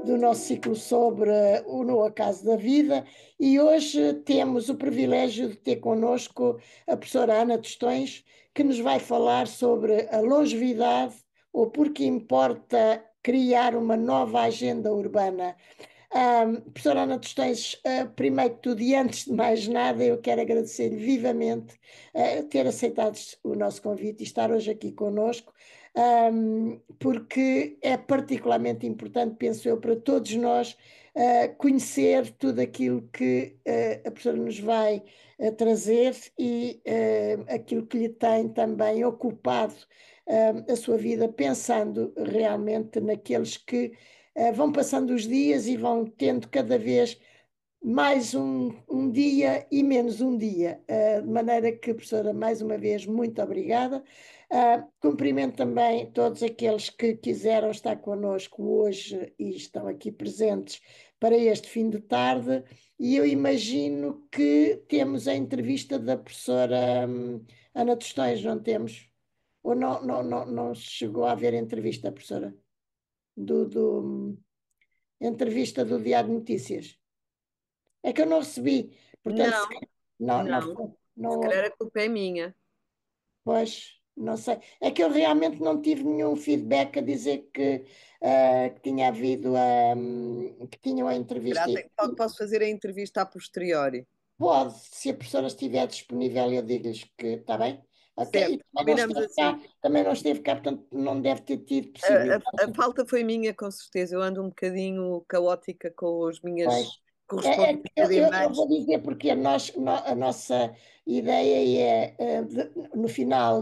do nosso ciclo sobre o No Acaso da Vida, e hoje temos o privilégio de ter connosco a professora Ana Tostões, que nos vai falar sobre a longevidade ou porque importa criar uma nova agenda urbana. Professora Ana Tostões, primeiro de tudo e antes de mais nada, eu quero agradecer-lhe vivamente ter aceitado o nosso convite e estar hoje aqui conosco, porque é particularmente importante, penso eu, para todos nós, conhecer tudo aquilo que a professora nos vai trazer e aquilo que lhe tem também ocupado a sua vida, pensando realmente naqueles que vão passando os dias e vão tendo cada vez mais um dia e menos um dia. De maneira que, professora, mais uma vez, muito obrigada. Cumprimento também todos aqueles que quiseram estar connosco hoje e estão aqui presentes para este fim de tarde. E eu imagino que temos a entrevista da professora Ana Tostões, não temos? Ou não chegou a haver entrevista, professora? Do entrevista do Diário de Notícias. É que eu não recebi, portanto, Não, não não. foi, Se não houve, calhar a culpa é minha. pois, não sei. É que eu realmente não tive nenhum feedback a dizer que tinha havido, que tinham a Se entrevista. calhar posso fazer a entrevista a posteriori. Pode, se a professora estiver disponível, eu digo-lhes que está bem. Ok, e Certo, combinamos assim. também não esteve cá, portanto não deve ter tido possibilidade. A falta foi minha, com certeza. Eu ando um bocadinho caótica com as Pois. minhas É que correspondências de eu e-mails. vou dizer porque a nossa ideia é, no final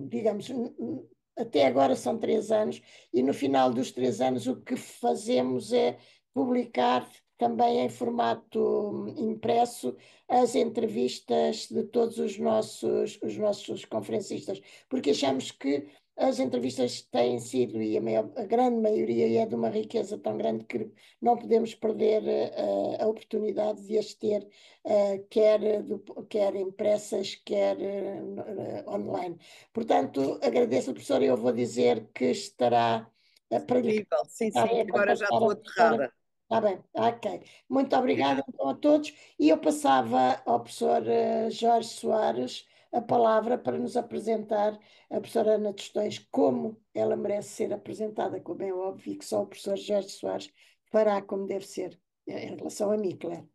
digamos, até agora são 3 anos, e no final dos 3 anos o que fazemos é publicar também em formato impresso as entrevistas de todos os nossos conferencistas, porque achamos que as entrevistas têm sido, e a grande maioria é de uma riqueza tão grande que não podemos perder a oportunidade de as ter, quer impressas, quer online. Portanto, agradeço, professora, e eu vou dizer que estará para lhe Incrível. Sim, sim, contactarem que a agora já contactar a estou professora. aterrada. Está bem, ok. Muito obrigada Obrigada. então a todos. E eu passava ao professor Jorge Soares a palavra para nos apresentar a professora Ana Tostões, como ela merece ser apresentada, como é óbvio, e que só o professor Jorge Soares fará como deve ser, em relação a mim, claro.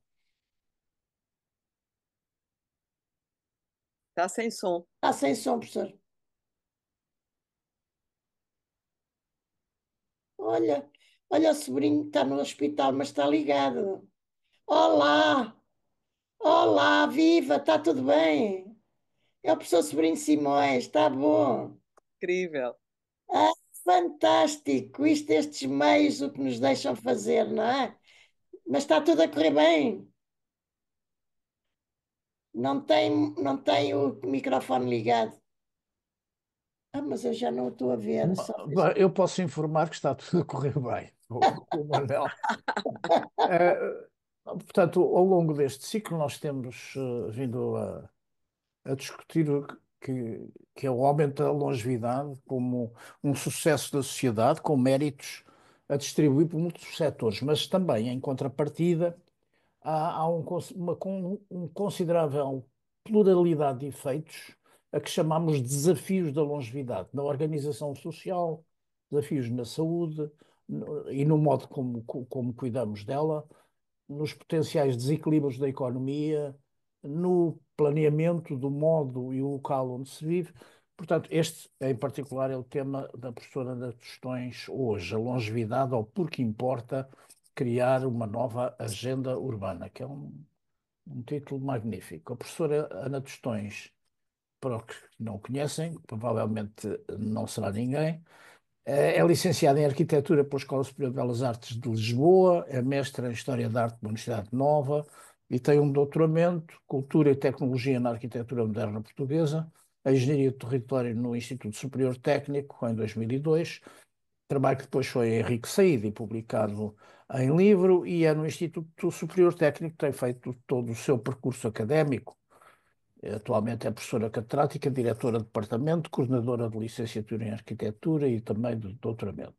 Está sem som. Está sem som, professor. Olha, olha, o sobrinho está no hospital, mas está ligado. Olá, olá, viva, está tudo bem? É o professor Sobrinho Simões, está bom. Incrível. Ah, fantástico, estes meios, o que nos deixam fazer, não é? Mas está tudo a correr bem. Não tem o microfone ligado. Ah, mas eu já não o estou a ver. Só fez... Bem, eu posso informar que está tudo a correr bem, o Manel. Eh, Portanto, ao longo deste ciclo, nós temos vindo a discutir que é o aumento da longevidade como um sucesso da sociedade, com méritos a distribuir por muitos setores, mas também, em contrapartida, há um considerável pluralidade de efeitos a que chamamos desafios da longevidade, na organização social, desafios na saúde e no modo como cuidamos dela, nos potenciais desequilíbrios da economia, no planeamento do modo e o local onde se vive. Portanto, este em particular é o tema da professora das questões hoje, a longevidade ou porque importa criar uma nova agenda urbana, que é um título magnífico. A professora Ana Tostões, para os que não conhecem, provavelmente não será ninguém, é licenciada em Arquitetura pela Escola Superior de Belas Artes de Lisboa, é mestra em História da Arte pela Universidade Nova e tem um doutoramento, Cultura e Tecnologia na Arquitetura Moderna Portuguesa, a Engenharia do Território no Instituto Superior Técnico, em 2002, trabalho que depois foi enriquecido e publicado em livro, e é no Instituto Superior Técnico que tem feito todo o seu percurso académico. Atualmente é professora catedrática, diretora de departamento, coordenadora de licenciatura em arquitetura e também de doutoramento.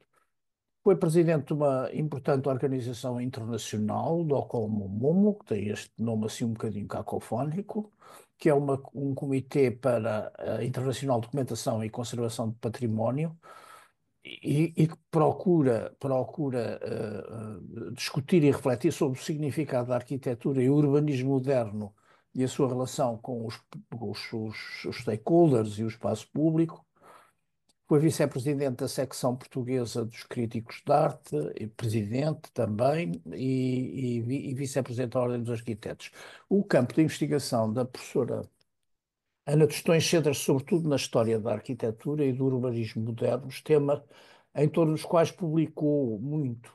Foi presidente de uma importante organização internacional, do como MOMO, que tem este nome assim um bocadinho cacofónico, que é um comitê para a internacional documentação e conservação de património, e que procura discutir e refletir sobre o significado da arquitetura e o urbanismo moderno e a sua relação com os stakeholders e o espaço público. Foi vice-presidente da secção portuguesa dos críticos de arte, e presidente também, e vice-presidente da Ordem dos Arquitetos. O campo de investigação da professora Ana Tostões centra-se sobretudo na história da arquitetura e do urbanismo modernos, tema em torno dos quais publicou muito,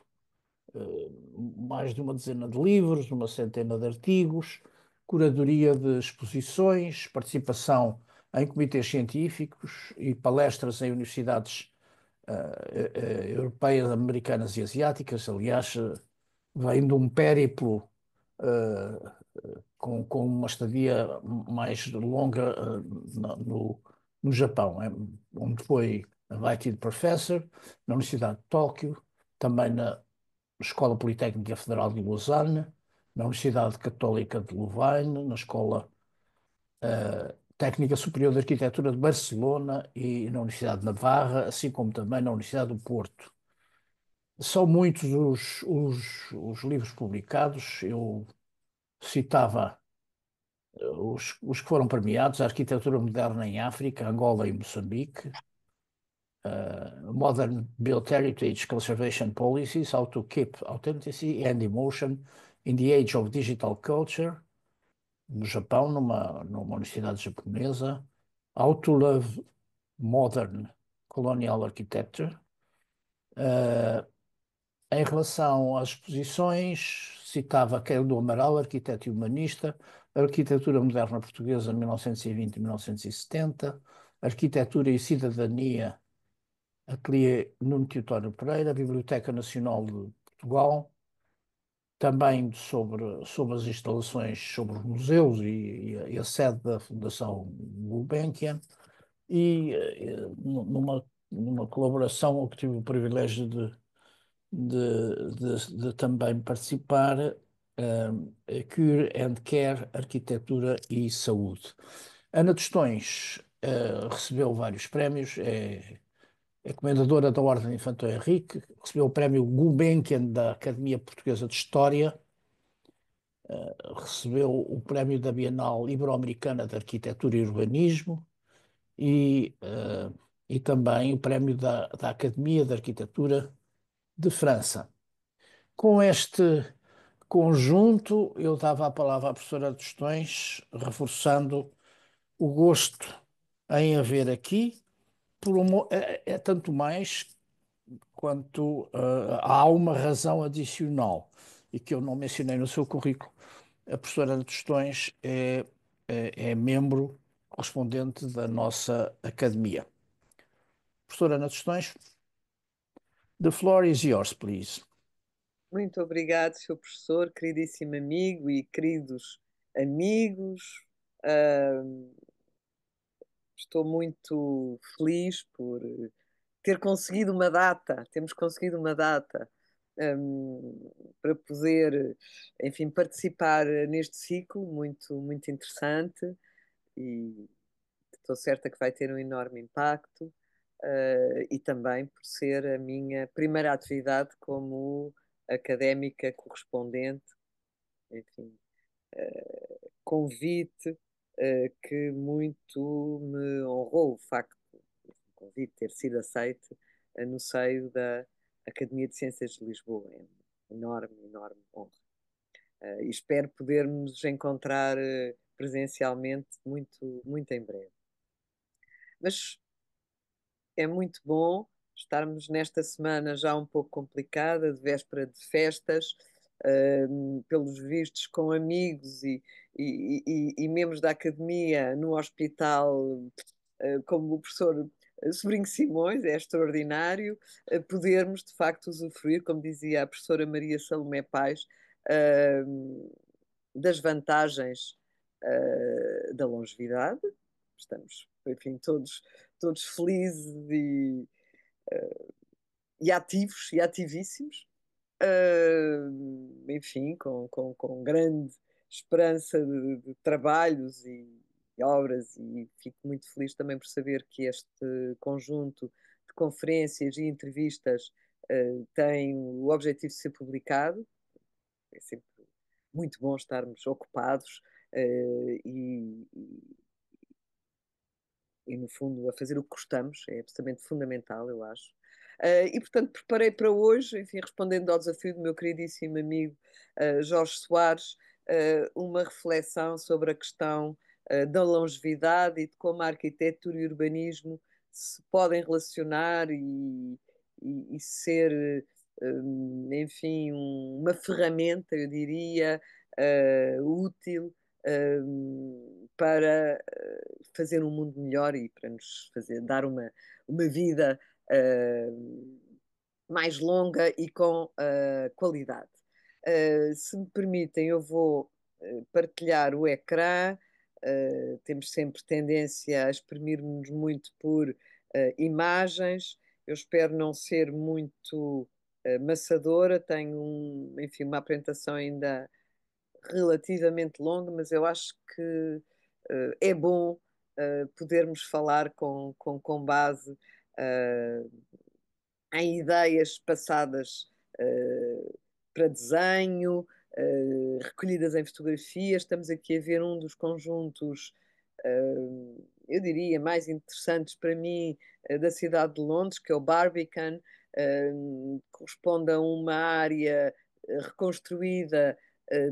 mais de uma dezena de livros, uma centena de artigos, curadoria de exposições, participação em comitês científicos e palestras em universidades europeias, americanas e asiáticas. Aliás, vem de um périplo eh, com uma estadia mais longa no Japão, onde foi invited professor na Universidade de Tóquio, também na Escola Politécnica Federal de Lausanne, na Universidade Católica de Louvain, na Escola Técnica Superior de Arquitetura de Barcelona e na Universidade de Navarra, assim como também na Universidade do Porto. São muitos os livros publicados. Eu citava os que foram premiados: a Arquitetura Moderna em África, Angola e Moçambique, Modern Built Heritage Conservation Policies, How to Keep Authenticity and Emotion in the Age of Digital Culture, no Japão, numa universidade japonesa, How to Love Modern Colonial Architecture. Em relação às exposições, citava Keil do Amaral, arquiteto e humanista, Arquitetura Moderna Portuguesa 1920-1970, Arquitetura e Cidadania, Ateliê Nuno Teotónio Pereira, Biblioteca Nacional de Portugal, também sobre as instalações, sobre os museus e a sede da Fundação Gulbenkian, e numa colaboração que tive o privilégio de também participar, Cure and Care, Arquitetura e Saúde. Ana Tostões recebeu vários prémios, é comendadora da Ordem de Infanto Henrique, recebeu o prémio Gulbenkian da Academia Portuguesa de História, recebeu o prémio da Bienal Ibero-Americana de Arquitetura e Urbanismo e também o prémio da Academia de Arquitetura de França. Com este conjunto, eu dava a palavra à professora Tostões, reforçando o gosto em haver aqui, é tanto mais quanto há uma razão adicional e que eu não mencionei no seu currículo. A professora Tostões é membro correspondente da nossa academia. Professora Ana Tostões, the floor is yours, please. Muito obrigado, Sr. Professor, queridíssimo amigo e queridos amigos. Ah, estou muito feliz por ter conseguido uma data, temos conseguido uma data, para poder, enfim, participar neste ciclo muito interessante e estou certa que vai ter um enorme impacto. E também por ser a minha primeira atividade como académica correspondente, enfim, convite que muito me honrou o facto do convite ter sido aceito no seio da Academia de Ciências de Lisboa. É uma enorme honra. E espero podermos encontrar presencialmente muito em breve. Mas é muito bom estarmos nesta semana já um pouco complicada, de véspera de festas, pelos vistos com amigos e membros da academia no hospital, como o professor Sobrinho Simões, é extraordinário podermos de facto usufruir, como dizia a professora Maria Salomé Pais, das vantagens da longevidade. Estamos, enfim, todos felizes e ativos e ativíssimos, enfim, com grande esperança de trabalhos e obras, e fico muito feliz também por saber que este conjunto de conferências e entrevistas tem o objetivo de ser publicado. É sempre muito bom estarmos ocupados e, no fundo, a fazer o que gostamos, é absolutamente fundamental, eu acho. E, portanto, preparei para hoje, enfim, respondendo ao desafio do meu queridíssimo amigo Jorge Soares, uma reflexão sobre a questão da longevidade e de como a arquitetura e o urbanismo se podem relacionar e ser, enfim, uma ferramenta, eu diria, útil para fazer um mundo melhor e para nos dar uma vida mais longa e com qualidade. Se me permitem, eu vou partilhar o ecrã. Temos sempre tendência a exprimir-nos muito por imagens. Eu espero não ser muito maçadora. Tenho, enfim, uma apresentação ainda relativamente longa, mas eu acho que é bom podermos falar com base em ideias passadas para desenho, recolhidas em fotografias. Estamos aqui a ver um dos conjuntos, eu diria, mais interessantes para mim da cidade de Londres, que é o Barbican. Corresponde a uma área reconstruída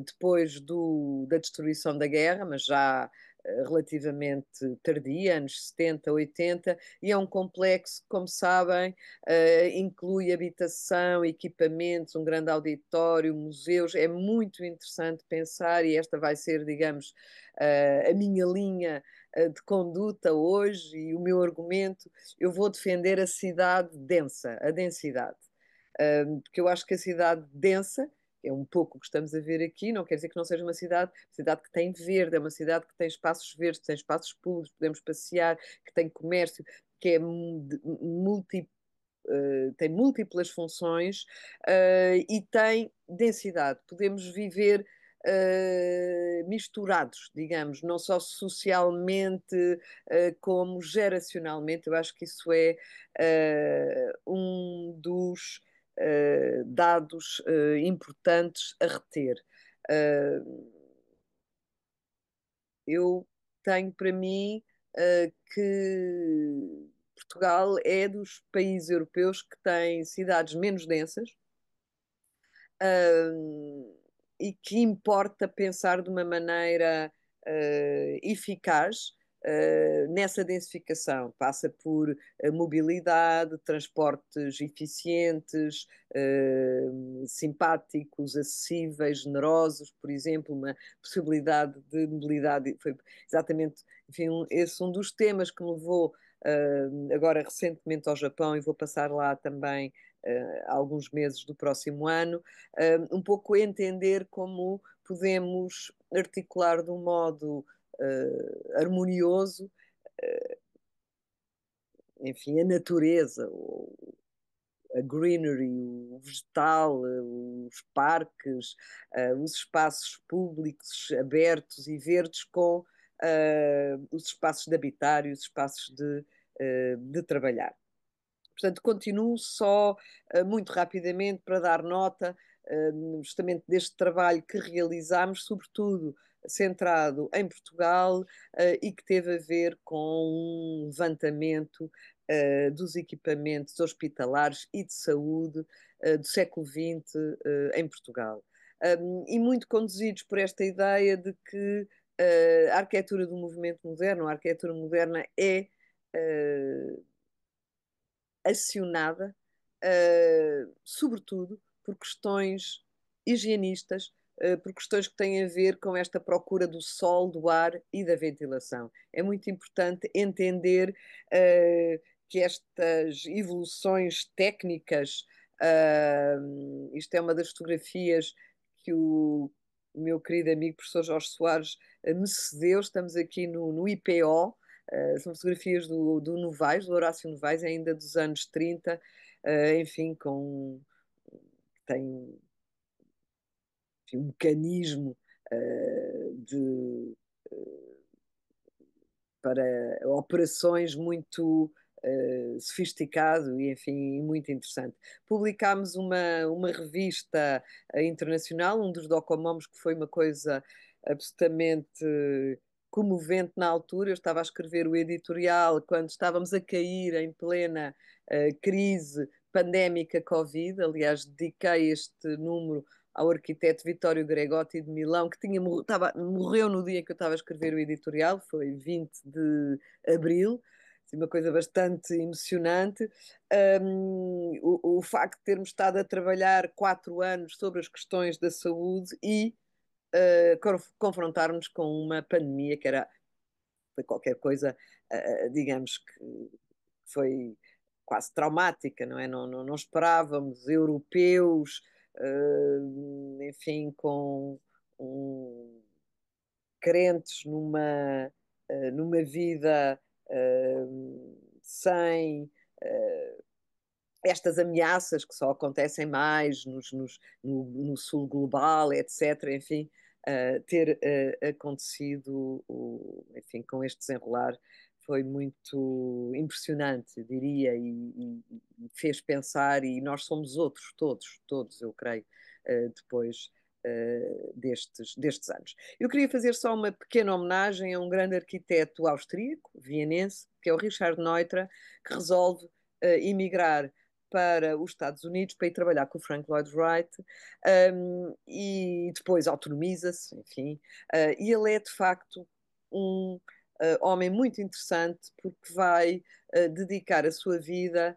depois da destruição da guerra, mas já relativamente tardia, anos 70, 80, e é um complexo que, como sabem, inclui habitação, equipamentos, um grande auditório, museus. É muito interessante pensar, e esta vai ser, digamos, a minha linha de conduta hoje e o meu argumento. Eu vou defender a cidade densa, a densidade. Porque eu acho que a cidade densa é um pouco o que estamos a ver aqui, não quer dizer que não seja uma cidade que tem verde, é uma cidade que tem espaços verdes, que tem espaços públicos, podemos passear, que tem comércio, que é tem múltiplas funções e tem densidade. Podemos viver misturados, digamos, não só socialmente como geracionalmente. Eu acho que isso é um dos dados importantes a reter. Eu tenho para mim que Portugal é dos países europeus que tem cidades menos densas e que importa pensar de uma maneira eficaz nessa densificação. Passa por mobilidade, transportes eficientes, simpáticos, acessíveis, generosos, por exemplo, uma possibilidade de mobilidade. Foi exatamente, enfim, esse um dos temas que me levou agora recentemente ao Japão, e vou passar lá também alguns meses do próximo ano, um pouco entender como podemos articular de um modo harmonioso, enfim, a natureza, a greenery, o vegetal, os parques, os espaços públicos abertos e verdes com os espaços de habitar e os espaços de trabalhar. Portanto, continuo só muito rapidamente para dar nota justamente deste trabalho que realizámos, sobretudo centrado em Portugal e que teve a ver com um levantamento dos equipamentos hospitalares e de saúde do século XX em Portugal. E muito conduzidos por esta ideia de que a arquitetura do movimento moderno, a arquitetura moderna é acionada, sobretudo por questões higienistas, por questões que têm a ver com esta procura do sol, do ar e da ventilação. É muito importante entender que estas evoluções técnicas, isto é uma das fotografias que o meu querido amigo professor Jorge Soares me cedeu. Estamos aqui no IPO, são fotografias do Novaes, do Horácio Novaes, ainda dos anos 30, enfim, tem enfim, um mecanismo de para operações muito sofisticado e, enfim, muito interessante. Publicámos uma revista internacional, um dos documomos, que foi uma coisa absolutamente comovente na altura. Eu estava a escrever o editorial quando estávamos a cair em plena crise pandémica Covid. Aliás, dediquei este número ao arquiteto Vittorio Gregotti de Milão, que morreu no dia em que eu estava a escrever o editorial, foi 20 de abril, assim, uma coisa bastante emocionante. O facto de termos estado a trabalhar 4 anos sobre as questões da saúde e confrontarmos com uma pandemia que foi qualquer coisa, digamos que foi quase traumática, não é? Não esperávamos europeus, enfim, crentes numa vida sem estas ameaças que só acontecem mais no sul global, etc. Enfim, ter acontecido, enfim, com este desenrolar foi muito impressionante, diria, e fez pensar, e nós somos outros, todos, eu creio, depois destes anos. Eu queria fazer só uma pequena homenagem a um grande arquiteto austríaco, vienense, que é o Richard Neutra, que resolve emigrar para os Estados Unidos para ir trabalhar com o Frank Lloyd Wright, e depois autonomiza-se, enfim, e ele é de facto um homem muito interessante, porque vai dedicar a sua vida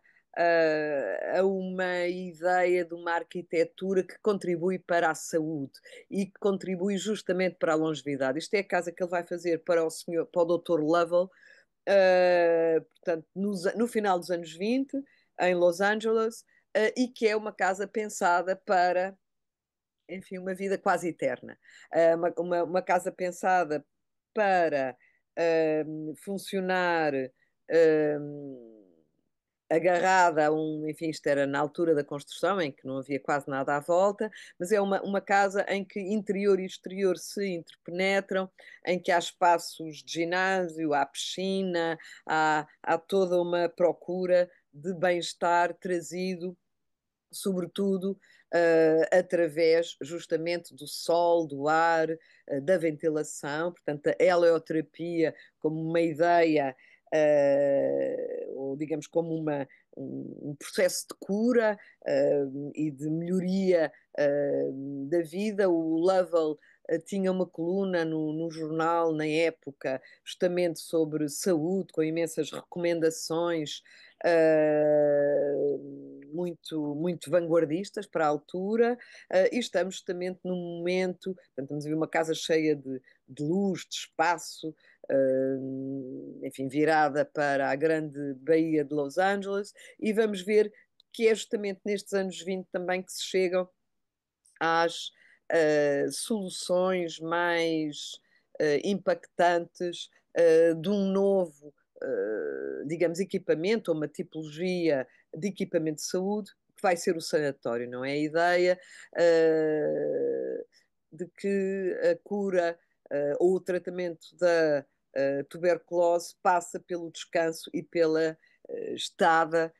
a uma ideia de uma arquitetura que contribui para a saúde e que contribui justamente para a longevidade. Isto é a casa que ele vai fazer para o Dr. Lovell, portanto, no final dos anos 20, em Los Angeles, e que é uma casa pensada para, enfim, uma vida quase eterna. Uma casa pensada para funcionar agarrada enfim, isto era na altura da construção, em que não havia quase nada à volta, mas é uma casa em que interior e exterior se interpenetram, em que há espaços de ginásio, há piscina, há toda uma procura de bem-estar trazido sobretudo através justamente do sol, do ar, da ventilação, portanto, a helioterapia como uma ideia, ou digamos como um processo de cura e de melhoria da vida. O Lovell tinha uma coluna no jornal, na época, justamente sobre saúde, com imensas recomendações muito vanguardistas para a altura, e estamos justamente num momento, portanto, estamos a ver uma casa cheia de luz, de espaço, enfim, virada para a grande Baía de Los Angeles, e vamos ver que é justamente nestes anos 20 também que se chegam às soluções mais impactantes de um novo, digamos, equipamento, ou uma tipologia de equipamento de saúde, que vai ser o sanatório, não é? A ideia de que a cura ou o tratamento da tuberculose passa pelo descanso e pela estada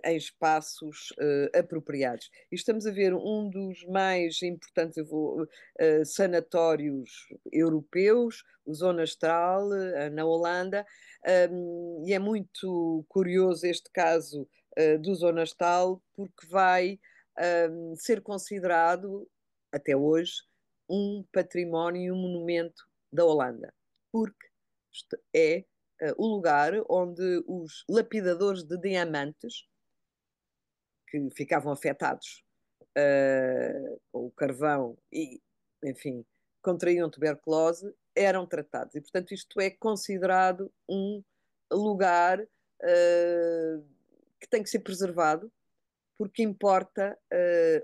em espaços apropriados. E estamos a ver um dos mais importantes sanatórios europeus, o Zona Astral, na Holanda, e é muito curioso este caso do Zona Astral, porque vai ser considerado, até hoje, um património, um monumento da Holanda, porque é o lugar onde os lapidadores de diamantes, que ficavam afetados com o carvão e, enfim, contraíam tuberculose, eram tratados. E, portanto, isto é considerado um lugar que tem que ser preservado, porque importa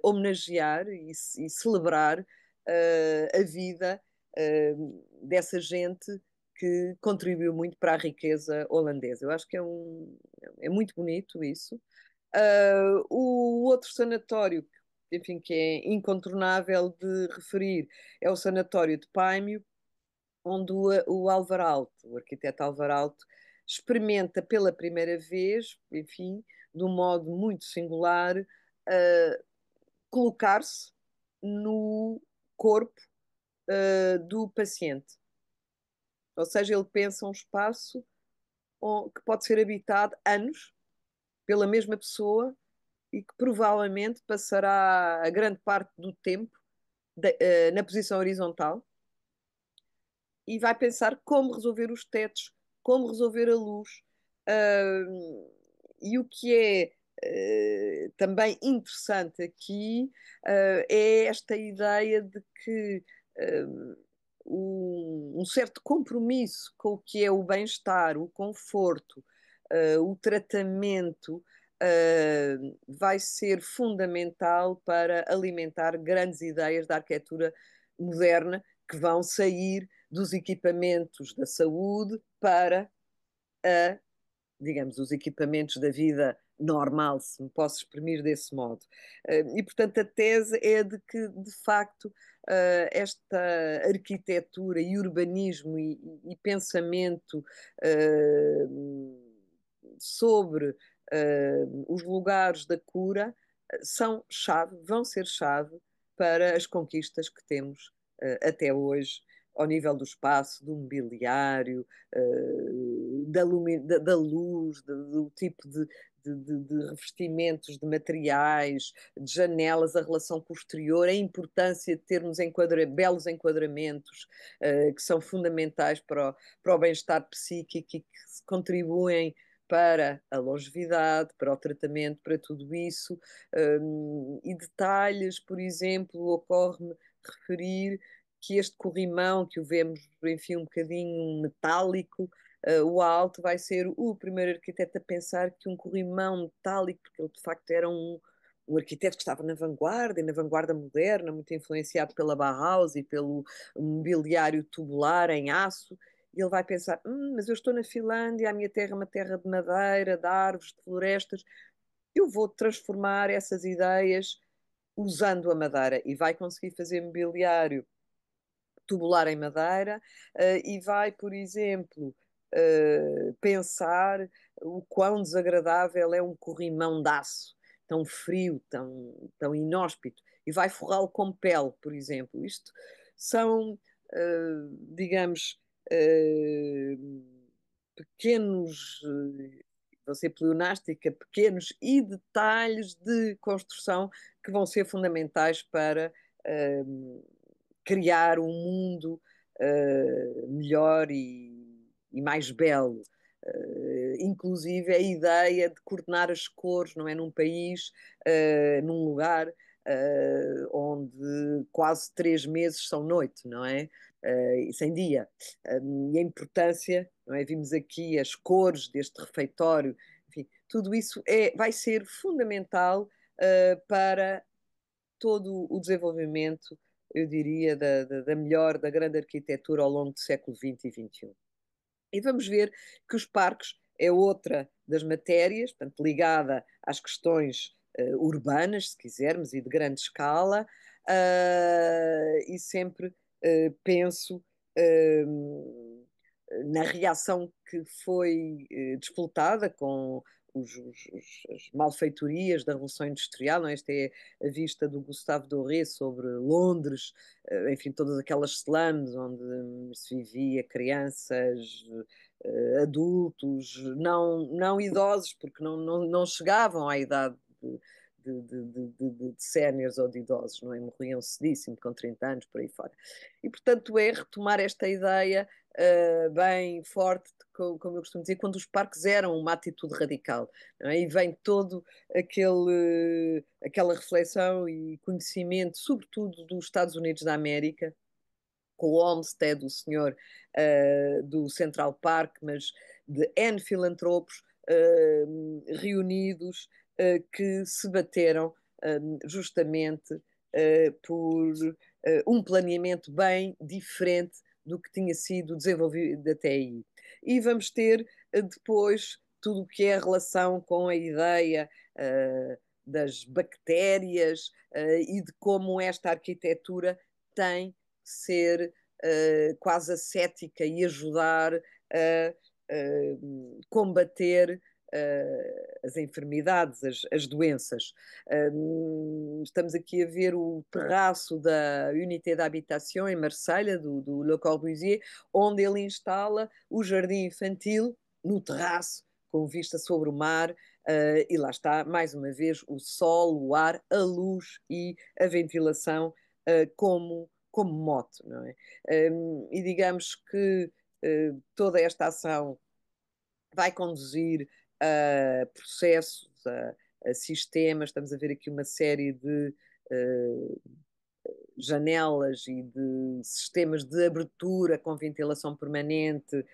homenagear e celebrar a vida dessa gente que contribuiu muito para a riqueza holandesa. Eu acho que é muito bonito isso. O outro sanatório, enfim, que é incontornável de referir, é o Sanatório de Paimio, onde o Alvaralto, o arquiteto Alvaralto, experimenta pela primeira vez, enfim, de um modo muito singular, colocar-se no corpo do paciente. Ou seja, ele pensa um espaço que pode ser habitado anos pela mesma pessoa e que provavelmente passará a grande parte do tempo na posição horizontal e vai pensar como resolver os tetos, como resolver a luz. E o que é também interessante aqui é esta ideia de que um certo compromisso com o que é o bem-estar, o conforto, o tratamento, vai ser fundamental para alimentar grandes ideias da arquitetura moderna que vão sair dos equipamentos da saúde para a, digamos, os equipamentos da vida normal, se me posso exprimir desse modo. E, portanto, a tese é de que, de facto, esta arquitetura e urbanismo e pensamento sobre os lugares da cura são chave, vão ser chave para as conquistas que temos até hoje ao nível do espaço, do mobiliário, da luz, do tipo de revestimentos, de materiais, de janelas, a relação com o exterior, a importância de termos belos enquadramentos que são fundamentais para o bem-estar psíquico e que contribuem para a longevidade, para o tratamento, para tudo isso. E detalhes, por exemplo, ocorre-me referir que este corrimão, que o vemos, enfim, um bocadinho metálico, o Alto vai ser o primeiro arquiteto a pensar que um corrimão metálico, porque ele de facto era um arquiteto que estava na vanguarda, e na vanguarda moderna, muito influenciado pela Bauhaus e pelo mobiliário tubular em aço, e ele vai pensar, mas eu estou na Finlândia, a minha terra é uma terra de madeira, de árvores, de florestas, eu vou transformar essas ideias usando a madeira, e vai conseguir fazer mobiliário tubular em madeira e vai, por exemplo, pensar o quão desagradável é um corrimão de aço, tão frio, tão inóspito, e vai forrá-lo com pele, por exemplo. Isto são, digamos, pequenos, vou ser pleonástica, pequenos e detalhes de construção que vão ser fundamentais para criar um mundo melhor e mais belo. Inclusive a ideia de coordenar as cores, não é? Num país, num lugar onde quase 3 meses são noite, não é? E sem dia. E a importância, não é? Vimos aqui as cores deste refeitório, enfim, tudo isso vai ser fundamental para todo o desenvolvimento, eu diria, da grande arquitetura ao longo do século XX e XXI. E vamos ver que os parques é outra das matérias, portanto, ligada às questões urbanas, se quisermos, e de grande escala, e sempre penso na reação que foi disputada com as malfeitorias da Revolução Industrial, não é? Esta é a vista do Gustave Doré sobre Londres, enfim, todas aquelas slums onde se vivia crianças, adultos, não idosos, porque não chegavam à idade de séniores ou de idosos, não é? Morriam cedíssimo, com 30 anos, por aí fora. E, portanto, é retomar esta ideia bem forte, como eu costumo dizer, quando os parques eram uma atitude radical, não é? E vem todo aquela reflexão e conhecimento, sobretudo dos Estados Unidos da América, com o Olmsted, o senhor do Central Park, mas de N filantropos reunidos que se bateram justamente por um planeamento bem diferente do que tinha sido desenvolvido até aí. E vamos ter depois tudo o que é a relação com a ideia das bactérias e de como esta arquitetura tem que ser quase ascética e ajudar a combater as enfermidades, as doenças. Estamos aqui a ver o terraço da Unité d'Habitation em Marselha, do Le Corbusier, onde ele instala o jardim infantil no terraço, com vista sobre o mar, e lá está, mais uma vez, o sol, o ar, a luz e a ventilação como mote, não é? E digamos que toda esta ação vai conduzir a processos, a sistemas. Estamos a ver aqui uma série de janelas e de sistemas de abertura com ventilação permanente.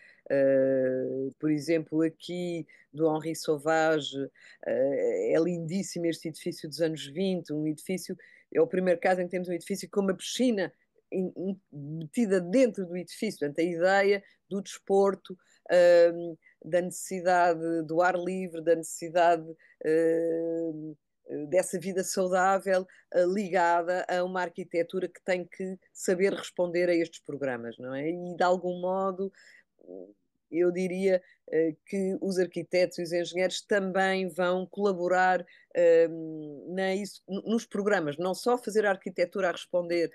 Por exemplo, aqui do Henri Sauvage, é lindíssimo este edifício dos anos 20, um edifício, é o primeiro caso em que temos um edifício com uma piscina metida dentro do edifício. Portanto, a ideia do desporto, da necessidade do ar livre, da necessidade dessa vida saudável ligada a uma arquitetura que tem que saber responder a estes programas, não é? E de algum modo eu diria que os arquitetos e os engenheiros também vão colaborar nos programas, não só fazer a arquitetura a responder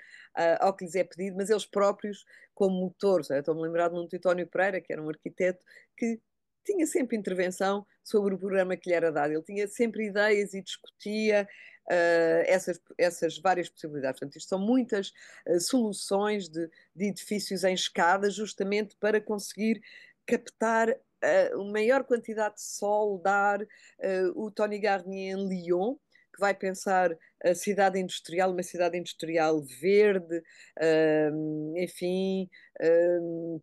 ao que lhes é pedido, mas eles próprios como motores. Estou-me a lembrar de um Titónio Pereira, que era um arquiteto que tinha sempre intervenção sobre o programa que lhe era dado. Ele tinha sempre ideias e discutia essas várias possibilidades. Portanto, isto são muitas soluções de edifícios em escada, justamente para conseguir captar uma maior quantidade de sol, dar o Tony Garnier em Lyon, que vai pensar a cidade industrial, uma cidade industrial verde, enfim,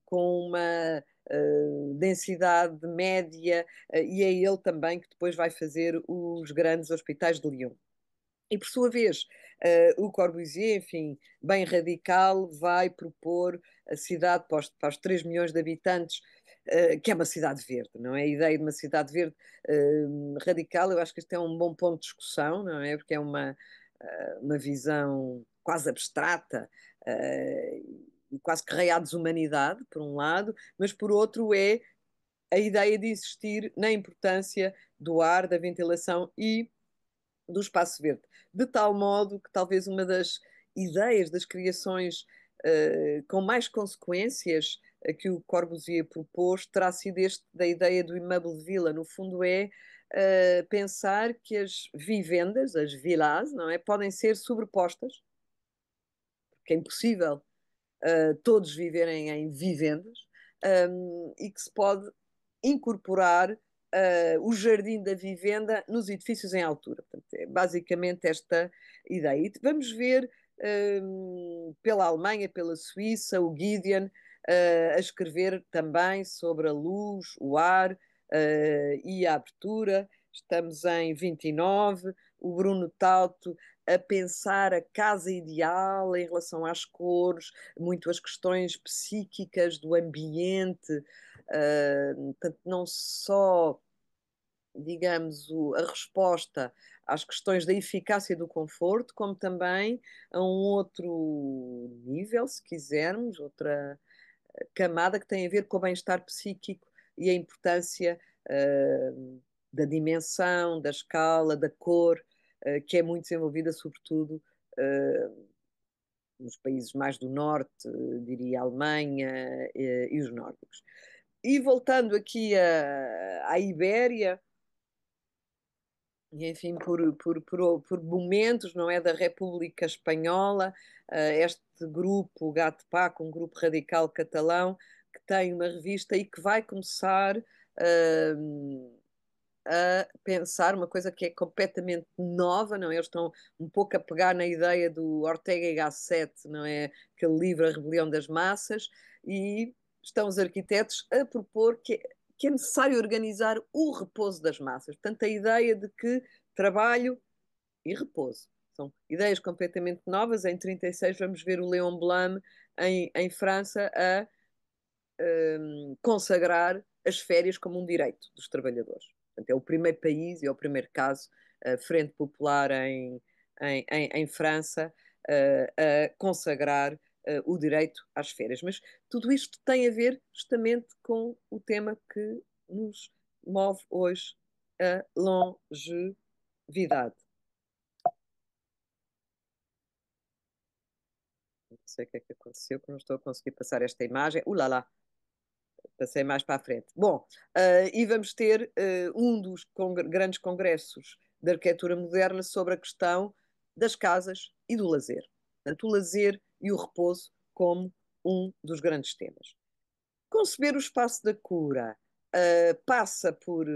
com uma densidade média, e é ele também que depois vai fazer os grandes hospitais de Lyon. E, por sua vez, o Corbusier, enfim, bem radical, vai propor a cidade para os 3 milhões de habitantes, que é uma cidade verde, não é? A ideia de uma cidade verde radical, eu acho que isto é um bom ponto de discussão, não é? Porque é uma visão quase abstrata e quase que reia à desumanidade, por um lado, mas por outro é a ideia de insistir na importância do ar, da ventilação e do espaço verde, de tal modo que talvez uma das ideias das criações com mais consequências que o Corbusier propôs terá sido este da ideia do immeuble de vila. No fundo é pensar que as vivendas, as villas, não é, podem ser sobrepostas, porque é impossível todos viverem em vivendas, e que se pode incorporar o jardim da vivenda nos edifícios em altura. Portanto, é basicamente esta ideia. E vamos ver pela Alemanha, pela Suíça, o Gideon a escrever também sobre a luz, o ar e a abertura. Estamos em 29, o Bruno Tauto a pensar a casa ideal em relação às cores, muito as questões psíquicas do ambiente, portanto, não só, digamos, a resposta às questões da eficácia e do conforto, como também a um outro nível, se quisermos, outra camada que tem a ver com o bem-estar psíquico e a importância da dimensão, da escala, da cor, que é muito desenvolvida, sobretudo, nos países mais do norte, diria a Alemanha e os nórdicos. E voltando aqui à Ibéria, e enfim, por momentos, não é, da República Espanhola, este grupo, o GATPAC, um grupo radical catalão, que tem uma revista e que vai começar a pensar uma coisa que é completamente nova, não é? Eles estão um pouco a pegar na ideia do Ortega y Gasset, não é? Aquele livro A Rebelião das Massas, e estão os arquitetos a propor que é necessário organizar o repouso das massas. Portanto, a ideia de que trabalho e repouso. São ideias completamente novas. Em 36 vamos ver o Léon Blum em França a consagrar as férias como um direito dos trabalhadores. Portanto, é o primeiro país e é o primeiro caso Frente Popular em França, a consagrar o direito às férias. Mas tudo isto tem a ver justamente com o tema que nos move hoje, a longevidade. Não sei o que é que aconteceu, que não estou a conseguir passar esta imagem. Lá, passei mais para a frente. Bom, e vamos ter um dos grandes congressos de arquitetura moderna sobre a questão das casas e do lazer. Portanto, o lazer e o repouso como um dos grandes temas. Conceber o espaço da cura passa por,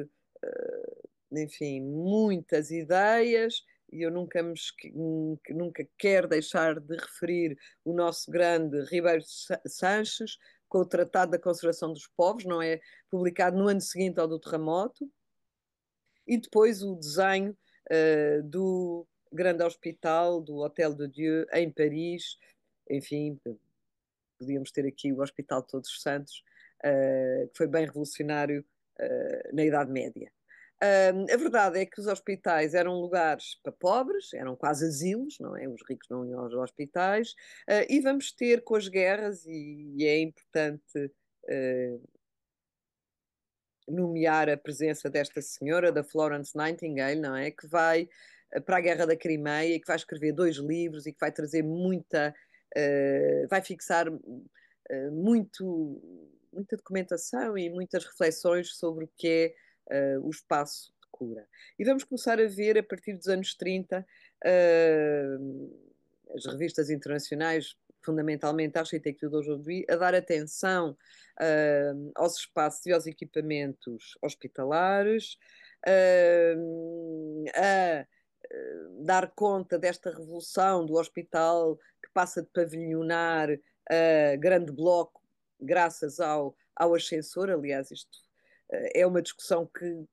enfim, muitas ideias, e eu nunca quero deixar de referir o nosso grande Ribeiro Sanches, com o Tratado da Conservação dos Povos, não é? Publicado no ano seguinte ao do terremoto, e depois o desenho do grande hospital, do Hôtel de Dieu, em Paris, enfim, podíamos ter aqui o Hospital de Todos os Santos, que foi bem revolucionário na Idade Média. A verdade é que os hospitais eram lugares para pobres, eram quase asilos, não é? Os ricos não iam aos hospitais, e vamos ter com as guerras, e é importante nomear a presença desta senhora, da Florence Nightingale, não é? Que vai para a Guerra da Crimeia e que vai escrever 2 livros e que vai trazer vai fixar muita documentação e muitas reflexões sobre o que é o espaço de cura. E vamos começar a ver, a partir dos anos 30, as revistas internacionais, fundamentalmente a arquitetura d'aujourd'hui, a dar atenção aos espaços e aos equipamentos hospitalares, a dar conta desta revolução do hospital que passa de pavilionar a grande bloco graças ao ascensor. Aliás, isto é uma discussão que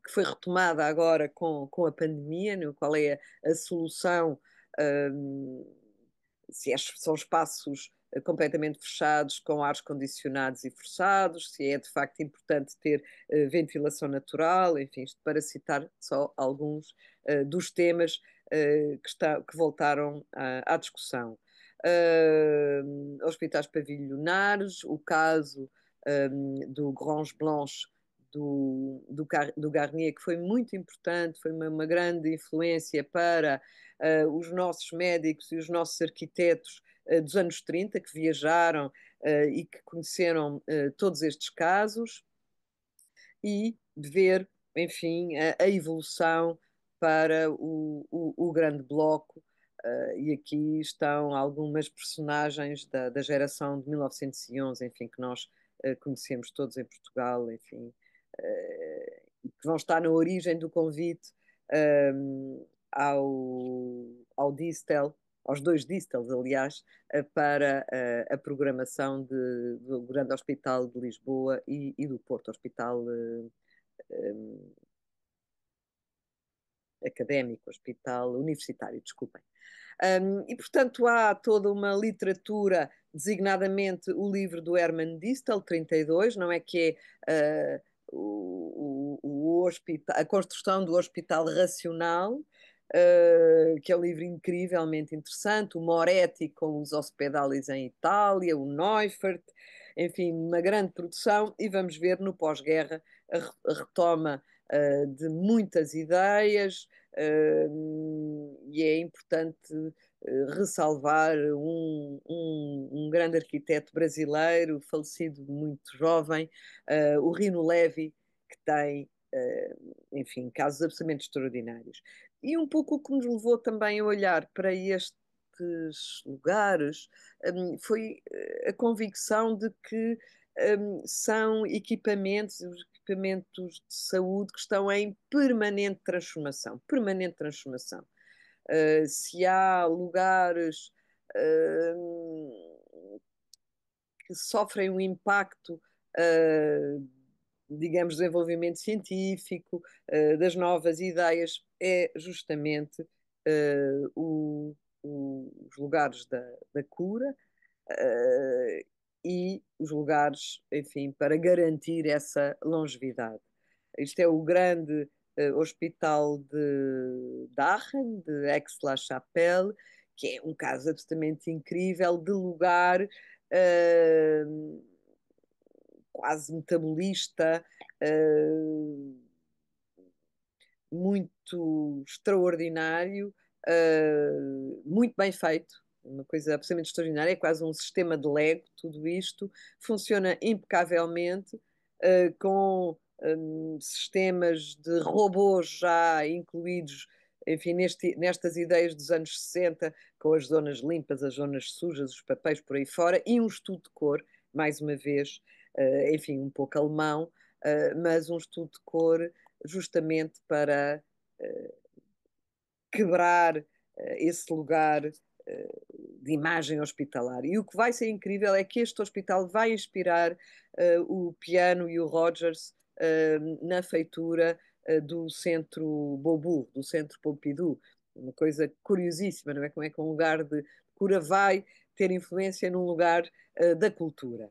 foi retomada agora com a pandemia, no qual é a solução, se são espaços completamente fechados, com ares condicionados e forçados, se é de facto importante ter ventilação natural, enfim, isto para citar só alguns dos temas que voltaram à discussão. Hospitais pavilionares, o caso do Grange Blanche do Garnier, que foi muito importante, foi uma grande influência para os nossos médicos e os nossos arquitetos dos anos 30, que viajaram e que conheceram todos estes casos, e de ver, enfim, a evolução para o grande bloco. E aqui estão algumas personagens da geração de 1911, enfim, que nós conhecemos todos em Portugal, enfim, que vão estar na origem do convite ao Distel, aos 2 Distels, aliás, para a programação do Grande Hospital de Lisboa e do Porto Hospital Académico, Hospital Universitário, desculpem. E, portanto, há toda uma literatura, designadamente o livro do Herman Distel, 32, não é? Que é a construção do hospital racional, que é um livro incrivelmente interessante, o Moretti com os Hospedalis em Itália, o Neufert, enfim, uma grande produção, e vamos ver no pós-guerra a retoma de muitas ideias, e é importante ressalvar um grande arquiteto brasileiro, falecido muito jovem, o Rino Levi, que tem, enfim, casos absolutamente extraordinários. E um pouco o que nos levou também a olhar para estes lugares foi a convicção de que são equipamentos, os equipamentos de saúde, que estão em permanente transformação, permanente transformação. Se há lugares que sofrem um impacto, digamos, do desenvolvimento científico, das novas ideias, é justamente os lugares da cura, e os lugares, enfim, para garantir essa longevidade. Isto é o grande Hospital de Aachen, de Aix-la-Chapelle, que é um caso absolutamente incrível de lugar quase metabolista, muito extraordinário, muito bem feito, uma coisa absolutamente extraordinária, é quase um sistema de Lego, tudo isto funciona impecavelmente, com sistemas de robôs já incluídos, enfim, nestas ideias dos anos 60, com as zonas limpas, as zonas sujas, os papéis por aí fora, e um estudo de cor, mais uma vez, enfim, um pouco alemão, mas um estudo de cor justamente para quebrar esse lugar de imagem hospitalar. E o que vai ser incrível é que este hospital vai inspirar o Piano e o Rogers na feitura do Centro Beaubourg, do Centro Pompidou. Uma coisa curiosíssima, não é? Como é que um lugar de cura vai ter influência num lugar da cultura.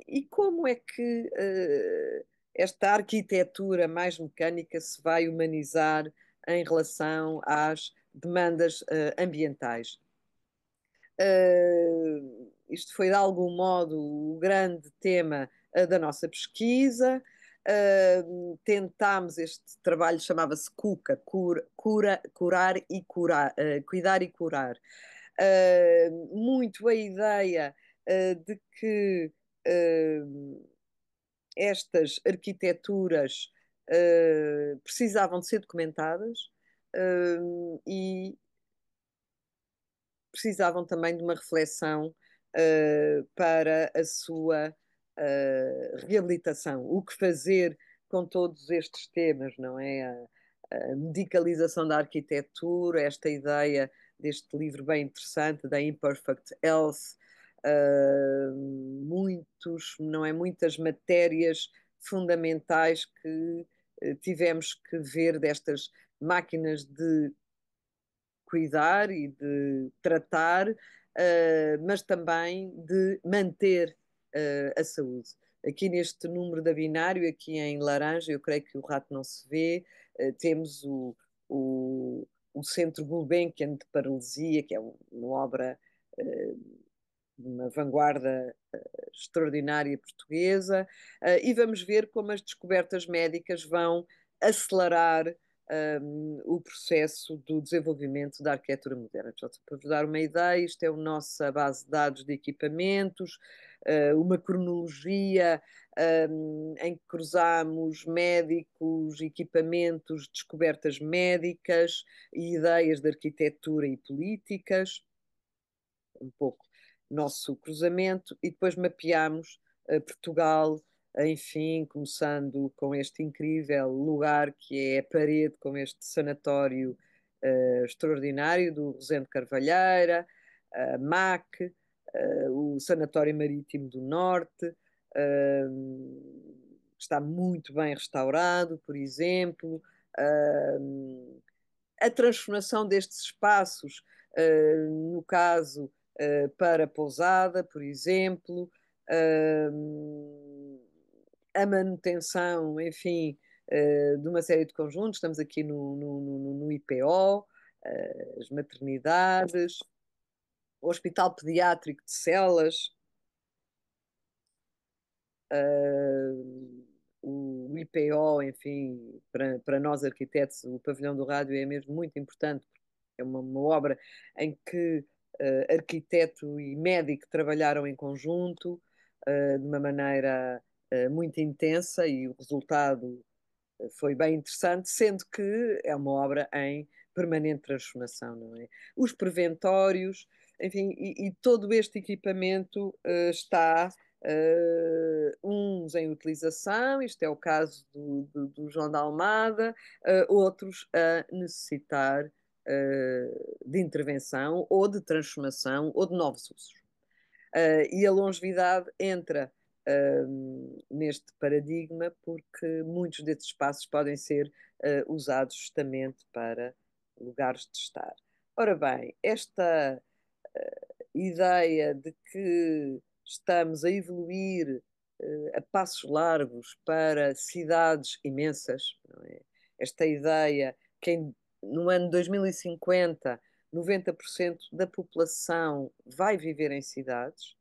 E como é que esta arquitetura mais mecânica se vai humanizar em relação às demandas ambientais? Isto foi de algum modo o grande tema da nossa pesquisa. Tentámos este trabalho, chamava-se CUCA, curar e curar, cuidar e curar. Muito a ideia de que estas arquiteturas precisavam de ser documentadas e precisavam também de uma reflexão para a sua reabilitação. O que fazer com todos estes temas, não é? A medicalização da arquitetura, esta ideia deste livro bem interessante, da Imperfect Health, não é, muitas matérias fundamentais que tivemos que ver destas máquinas de cuidar e de tratar, mas também de manter a saúde. Aqui neste número da binário, aqui em laranja, eu creio que o rato não se vê, temos o Centro Gulbenkian de Paralisia, que é uma obra de uma vanguarda extraordinária portuguesa, e vamos ver como as descobertas médicas vão acelerar o processo do desenvolvimento da arquitetura moderna. Só para vos dar uma ideia, isto é a nossa base de dados de equipamentos, uma cronologia em que cruzamos médicos, equipamentos, descobertas médicas e ideias de arquitetura e políticas, um pouco nosso cruzamento, e depois mapeamos Portugal, enfim, começando com este incrível lugar que é a parede, com este sanatório extraordinário do Rosendo Carvalheira, a MAC, o Sanatório Marítimo do Norte, está muito bem restaurado, por exemplo. A transformação destes espaços, no caso, para pousada, por exemplo, a manutenção, enfim, de uma série de conjuntos. Estamos aqui no IPO, as maternidades, o Hospital Pediátrico de Celas, o IPO, enfim, para nós arquitetos, o pavilhão do rádio é mesmo muito importante, porque é uma obra em que arquiteto e médico trabalharam em conjunto de uma maneira muito intensa, e o resultado foi bem interessante, sendo que é uma obra em permanente transformação, não é? Os preventórios, enfim, e todo este equipamento está uns em utilização, isto é o caso do João da Almada, outros a necessitar de intervenção ou de transformação ou de novos usos. E a longevidade entra neste paradigma porque muitos desses espaços podem ser usados justamente para lugares de estar. Ora bem, esta ideia de que estamos a evoluir a passos largos para cidades imensas, não é? esta ideia que no ano 2050 90% da população vai viver em cidades,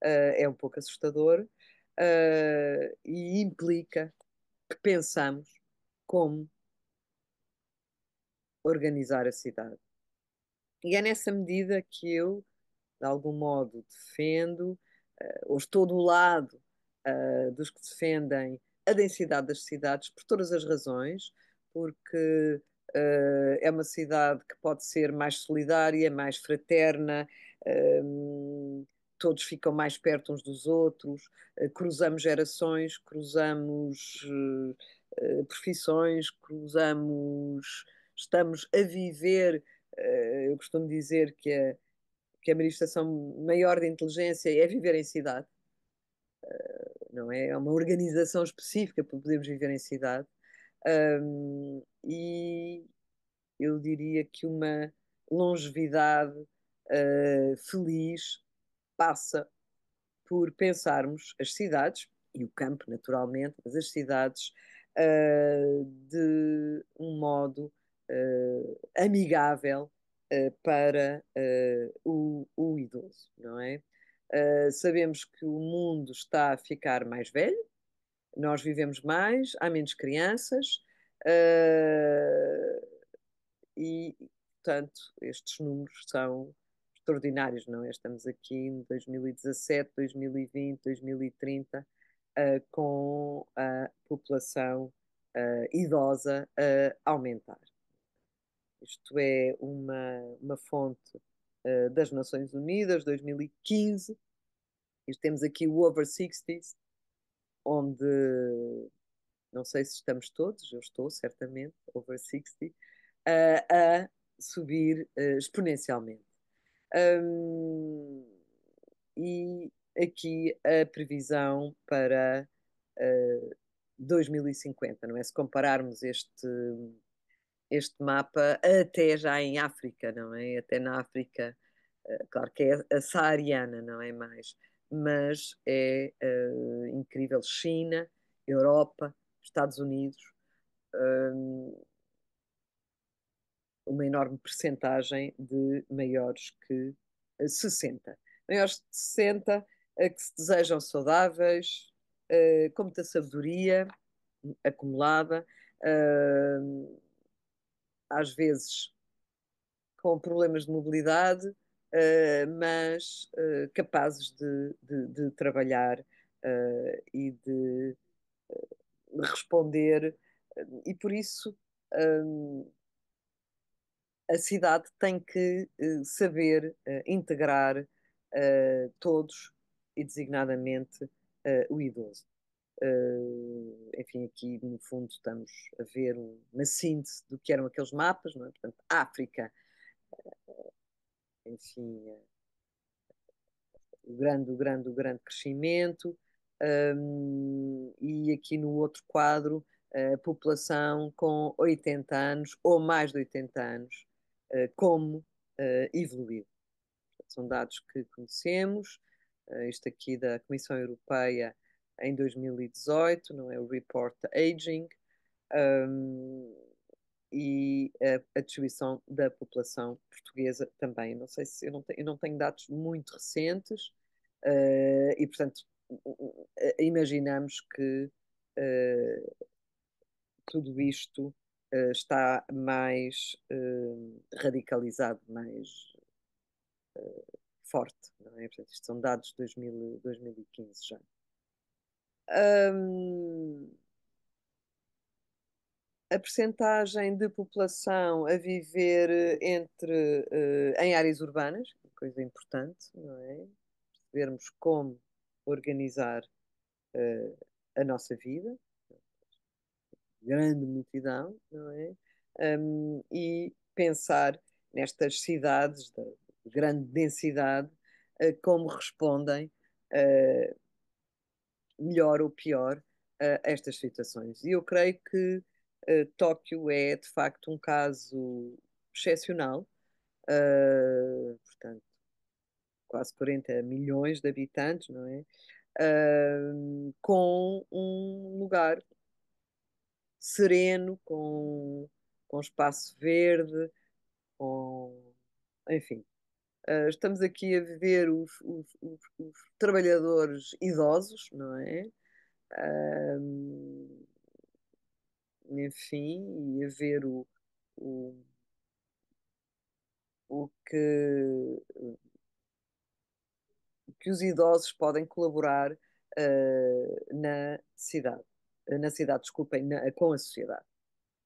é um pouco assustador, e implica que pensamos como organizar a cidade. E é nessa medida que eu, de algum modo, defendo, ou estou do lado dos que defendem a densidade das cidades, por todas as razões, porque é uma cidade que pode ser mais solidária, mais fraterna, todos ficam mais perto uns dos outros, cruzamos gerações, cruzamos profissões, estamos a viver. Eu costumo dizer que a manifestação maior de inteligência é viver em cidade, não é? É uma organização específica para podermos viver em cidade. E eu diria que uma longevidade feliz passa por pensarmos as cidades, e o campo, naturalmente, mas as cidades de um modo amigável para o idoso, não é? Sabemos que o mundo está a ficar mais velho, nós vivemos mais, há menos crianças, uh, e, portanto, estes números são extraordinários, não é? Estamos aqui em 2017, 2020, 2030, com a população idosa a aumentar. Isto é uma fonte das Nações Unidas, 2015, e temos aqui o Over 60s, onde não sei se estamos todos, eu estou certamente, over 60, a subir exponencialmente. E aqui a previsão para 2050, não é? Se compararmos este mapa até já em África, não é? Até na África, claro que é a saariana, não é mais, mas é incrível. China, Europa, Estados Unidos, uma enorme percentagem de maiores que 60. Maiores de 60 que se desejam saudáveis, com muita sabedoria acumulada, às vezes com problemas de mobilidade, mas capazes de trabalhar e de responder, e por isso a cidade tem que saber integrar todos e designadamente o idoso. Enfim, aqui no fundo estamos a ver uma síntese do que eram aqueles mapas, não é? Portanto, África, enfim, o grande crescimento, e aqui no outro quadro, a população com 80 anos ou mais de 80 anos, como evoluir. São dados que conhecemos, isto aqui da Comissão Europeia em 2018, não é? O Report Aging, e a distribuição da população portuguesa também. Não sei se eu não tenho dados muito recentes, e portanto imaginamos que tudo isto está mais radicalizado, mais forte, não é? Portanto, isto são dados de 2015 já. A percentagem de população a viver em áreas urbanas, coisa importante, não é? Percebermos como organizar a nossa vida, grande multidão, não é? E pensar nestas cidades de grande densidade, como respondem, melhor ou pior, a estas situações. E eu creio que Tóquio é, de facto, um caso excepcional, portanto, quase 40 milhões de habitantes, não é? Com um lugar sereno, com espaço verde, enfim. Estamos aqui a viver os trabalhadores idosos, não é? Enfim, e a ver o, o que os idosos podem colaborar na cidade, desculpem, com a sociedade.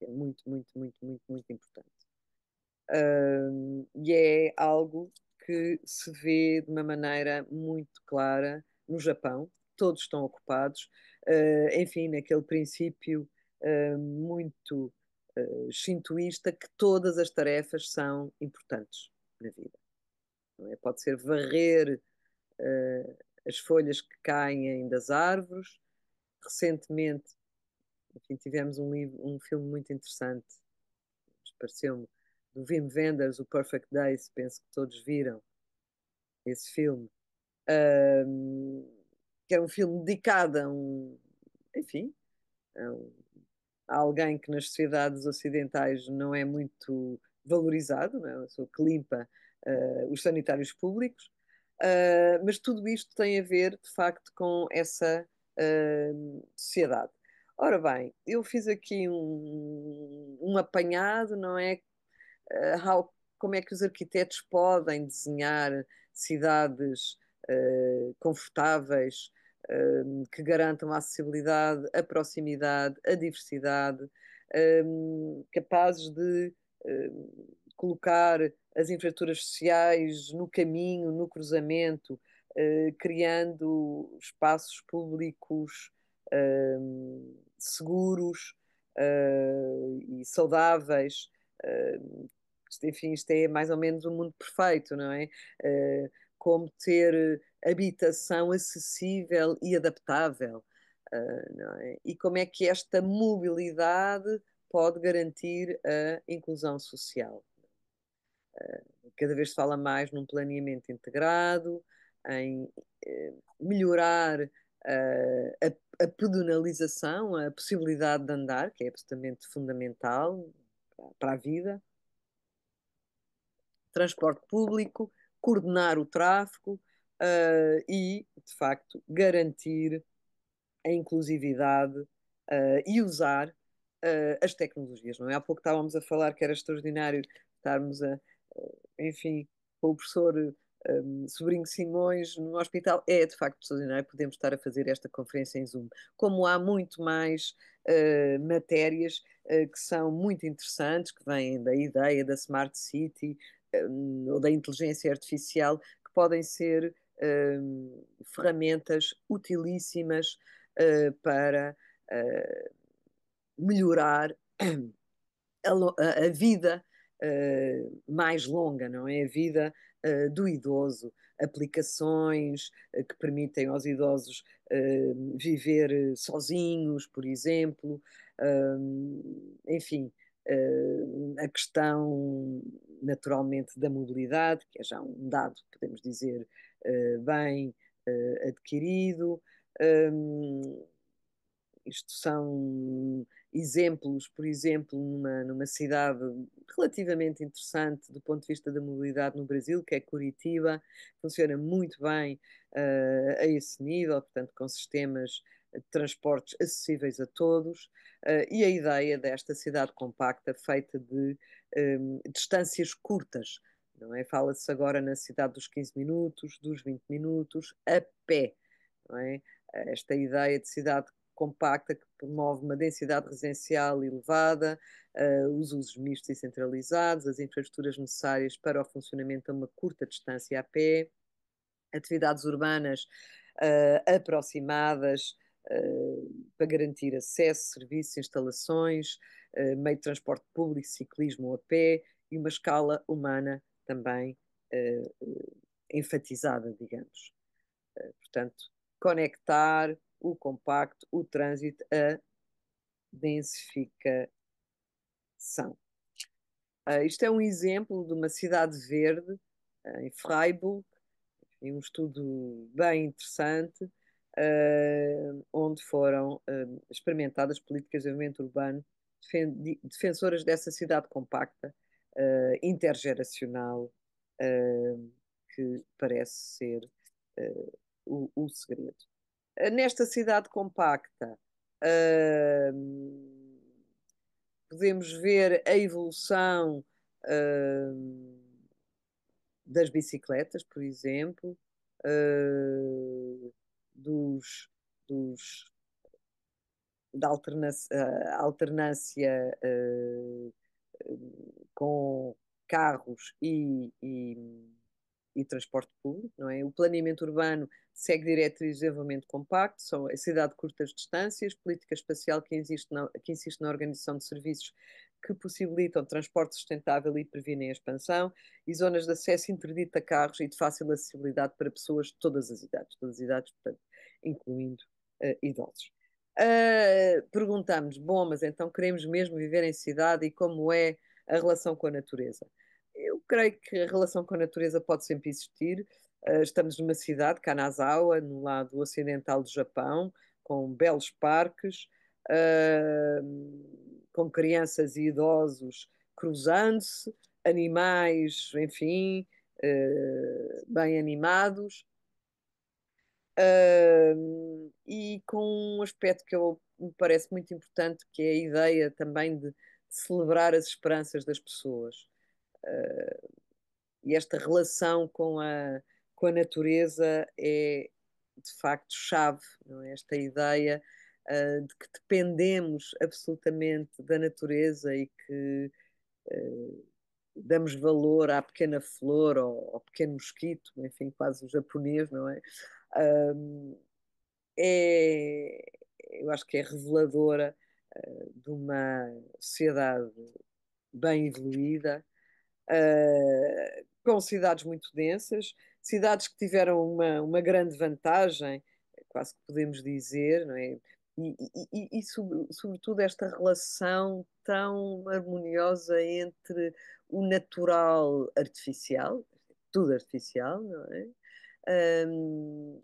É muito, muito, muito, muito, muito importante. E é algo que se vê de uma maneira muito clara no Japão. Todos estão ocupados, enfim, naquele princípio muito shintoísta que todas as tarefas são importantes na vida. Não é? Pode ser varrer as folhas que caem das árvores. Recentemente, enfim, tivemos um filme muito interessante, pareceu-me, do Wim Wenders, o Perfect Days, penso que todos viram esse filme, que era um filme dedicado enfim, a, um, a alguém que nas sociedades ocidentais não é muito valorizado, não é? Uma pessoa que limpa os sanitários públicos, mas tudo isto tem a ver, de facto, com essa sociedade. Ora bem, eu fiz aqui um apanhado, não é? Como é que os arquitetos podem desenhar cidades confortáveis, que garantam a acessibilidade, a proximidade, a diversidade, capazes de colocar as infraestruturas sociais no caminho, no cruzamento, criando espaços públicos seguros e saudáveis. Enfim, isto é mais ou menos um mundo perfeito, não é? Como ter habitação acessível e adaptável, não é? E como é que esta mobilidade pode garantir a inclusão social. Cada vez se fala mais num planeamento integrado, em melhorar a pedonalização, a possibilidade de andar, que é absolutamente fundamental para a vida, transporte público, coordenar o tráfego e, de facto, garantir a inclusividade e usar as tecnologias. Não é? Há pouco estávamos a falar que era extraordinário estarmos enfim, com o professor Sobrinho Simões no hospital. É de facto extraordinário, podemos estar a fazer esta conferência em Zoom. Como há muito mais matérias que são muito interessantes, que vêm da ideia da Smart City ou da inteligência artificial, que podem ser ferramentas utilíssimas para melhorar a vida mais longa, não é? A vida do idoso, aplicações que permitem aos idosos viver sozinhos, por exemplo, enfim, a questão naturalmente da mobilidade, que é já um dado, podemos dizer, bem adquirido. Isto são exemplos, por exemplo, numa cidade relativamente interessante do ponto de vista da mobilidade no Brasil, que é Curitiba, funciona muito bem a esse nível, portanto, com sistemas de transportes acessíveis a todos, e a ideia desta cidade compacta feita de distâncias curtas, não é? Fala-se agora na cidade dos 15 minutos, dos 20 minutos, a pé, não é? Esta ideia de cidade compacta que promove uma densidade residencial elevada, os usos mistos e centralizados, as infraestruturas necessárias para o funcionamento a uma curta distância a pé, atividades urbanas aproximadas para garantir acesso, serviços, instalações, meio de transporte público, ciclismo a pé e uma escala humana também enfatizada, digamos. Portanto, conectar o compacto, o trânsito, a densificação. Isto é um exemplo de uma cidade verde em Freiburg, um estudo bem interessante, onde foram experimentadas políticas de desenvolvimento urbano defensoras dessa cidade compacta, intergeracional, que parece ser o segredo. Nesta cidade compacta, podemos ver a evolução das bicicletas, por exemplo, dos, dos, da alternância com carros e transporte público, não é? O planeamento urbano segue diretrizes de desenvolvimento compacto, são a cidade de curtas distâncias, política espacial que insiste na organização de serviços que possibilitam transporte sustentável e previnem a expansão, e zonas de acesso interdito a carros e de fácil acessibilidade para pessoas de todas as idades, portanto, incluindo idosos. Perguntamos, bom, mas então queremos mesmo viver em cidade e como é a relação com a natureza? Eu creio que a relação com a natureza pode sempre existir. Estamos numa cidade, Kanazawa, no lado ocidental do Japão, com belos parques, com crianças e idosos cruzando-se, animais, enfim, bem animados. E com um aspecto que me parece muito importante, que é a ideia também de celebrar as esperanças das pessoas. E esta relação com a natureza é, de facto, chave, não é? Esta ideia de que dependemos absolutamente da natureza e que damos valor à pequena flor, ao pequeno mosquito, enfim, quase o japonês, não é? Um, é, eu acho que é reveladora de uma sociedade bem evoluída, com cidades muito densas, cidades que tiveram uma grande vantagem, quase que podemos dizer, não é? E sobretudo esta relação tão harmoniosa entre o natural artificial, tudo artificial, não é?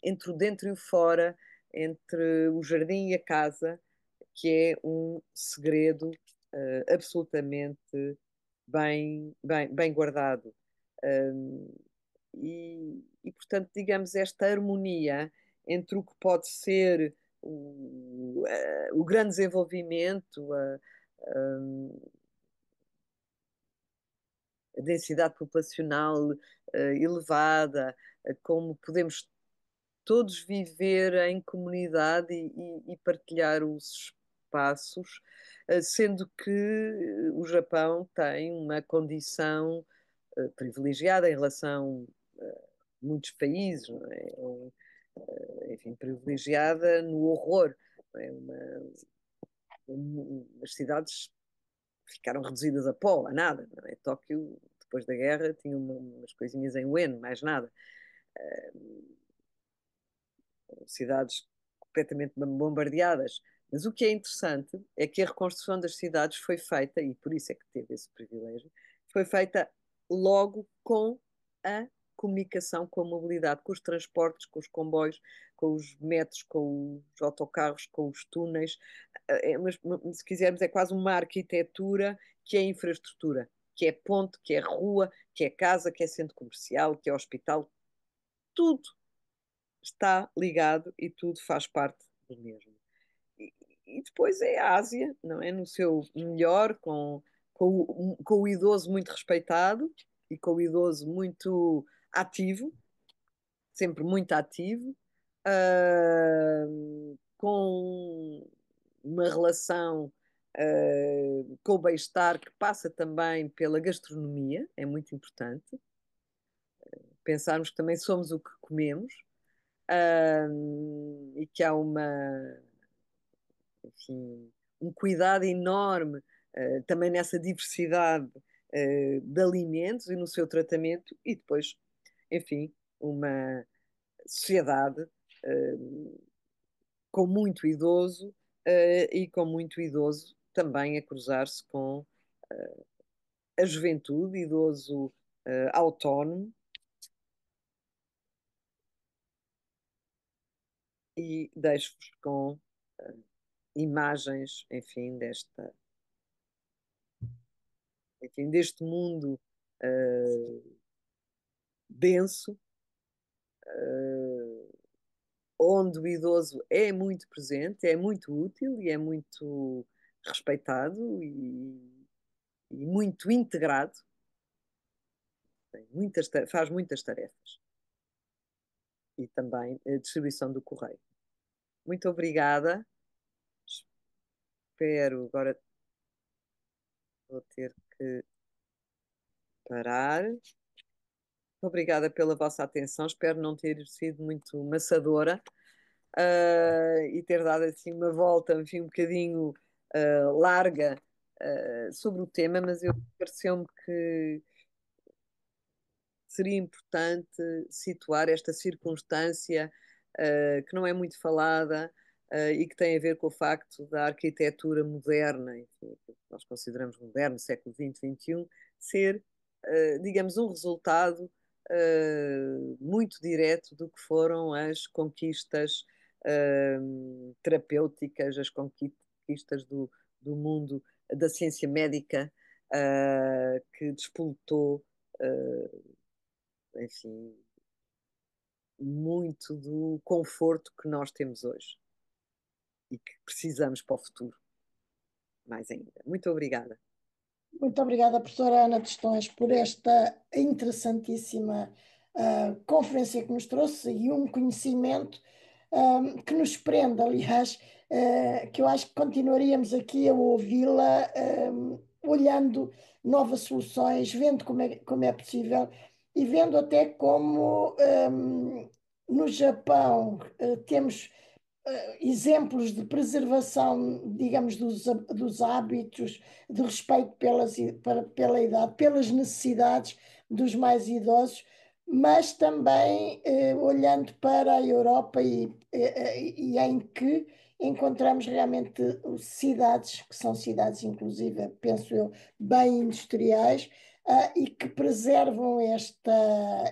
Entre o dentro e o fora, entre o jardim e a casa, que é um segredo absolutamente bem guardado. Portanto, digamos, esta harmonia entre o que pode ser o grande desenvolvimento, a densidade populacional elevada, como podemos todos viver em comunidade e partilhar os espaços, sendo que o Japão tem uma condição privilegiada em relação a muitos países, não é? Enfim, privilegiada no horror. Não é? As cidades ficaram reduzidas a pó, a nada. Não é? Tóquio, depois da guerra, tinha umas coisinhas em Ueno, mais nada. Cidades completamente bombardeadas. Mas o que é interessante é que a reconstrução das cidades foi feita, e por isso é que teve esse privilégio, foi feita logo com a comunicação, com a mobilidade, com os transportes, com os comboios, com os metros, com os autocarros, com os túneis. Mas, se quisermos, é quase uma arquitetura que é infraestrutura, que é ponte, que é rua, que é casa, que é centro comercial, que é hospital, tudo está ligado e tudo faz parte do mesmo. E, e depois é a Ásia, não é? No seu melhor, com o idoso muito respeitado e com o idoso muito ativo, sempre muito ativo, com uma relação com o bem-estar que passa também pela gastronomia, é muito importante. Pensarmos que também somos o que comemos, e que há enfim, um cuidado enorme também nessa diversidade de alimentos e no seu tratamento, e depois, enfim, uma sociedade com muito idoso e com muito idoso também a cruzar-se com a juventude, idoso autónomo, e deixo-vos com imagens, enfim, deste mundo denso, onde o idoso é muito presente, é muito útil e é muito respeitado e muito integrado. Faz muitas tarefas. E também a distribuição do correio. Muito obrigada. Espero, agora vou ter que parar. Obrigada pela vossa atenção. Espero não ter sido muito maçadora e ter dado assim uma volta, enfim, um bocadinho larga sobre o tema, mas pareceu-me que seria importante situar esta circunstância que não é muito falada e que tem a ver com o facto da arquitetura moderna, enfim, que nós consideramos moderno, século XX, XXI, ser, digamos, um resultado muito direto do que foram as conquistas terapêuticas, as conquistas do mundo da ciência médica que despoletou enfim, muito do conforto que nós temos hoje e que precisamos para o futuro, mais ainda. Muito obrigada. Muito obrigada, professora Ana Testões, por esta interessantíssima conferência que nos trouxe e um conhecimento que nos prende, aliás, que eu acho que continuaríamos aqui a ouvi-la, olhando novas soluções, vendo como é possível e vendo até como no Japão temos exemplos de preservação, digamos, dos hábitos, de respeito pela idade, pelas necessidades dos mais idosos, mas também olhando para a Europa e em que encontramos realmente cidades, que são cidades, inclusive, penso eu, bem industriais, e que preservam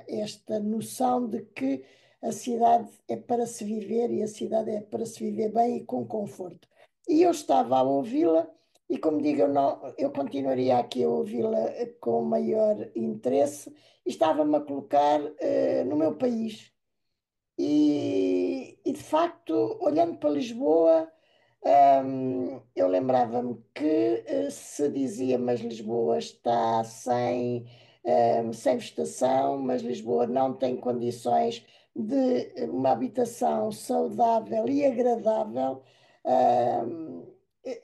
esta noção de que a cidade é para se viver e a cidade é para se viver bem e com conforto. E eu estava a ouvi-la e, como digo, eu continuaria aqui a ouvi-la com maior interesse e estava-me a colocar no meu país. E, de facto, olhando para Lisboa, eu lembrava-me que se dizia, mas Lisboa está sem vegetação, mas Lisboa não tem condições de uma habitação saudável e agradável.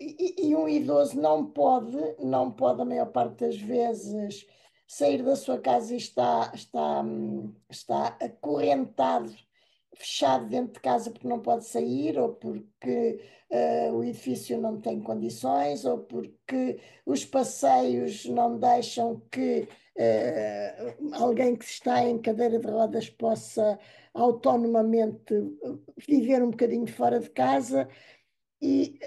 E um idoso não pode, a maior parte das vezes, sair da sua casa e está acorrentado, fechado dentro de casa porque não pode sair, ou porque o edifício não tem condições, ou porque os passeios não deixam que alguém que está em cadeira de rodas possa autonomamente viver um bocadinho fora de casa. E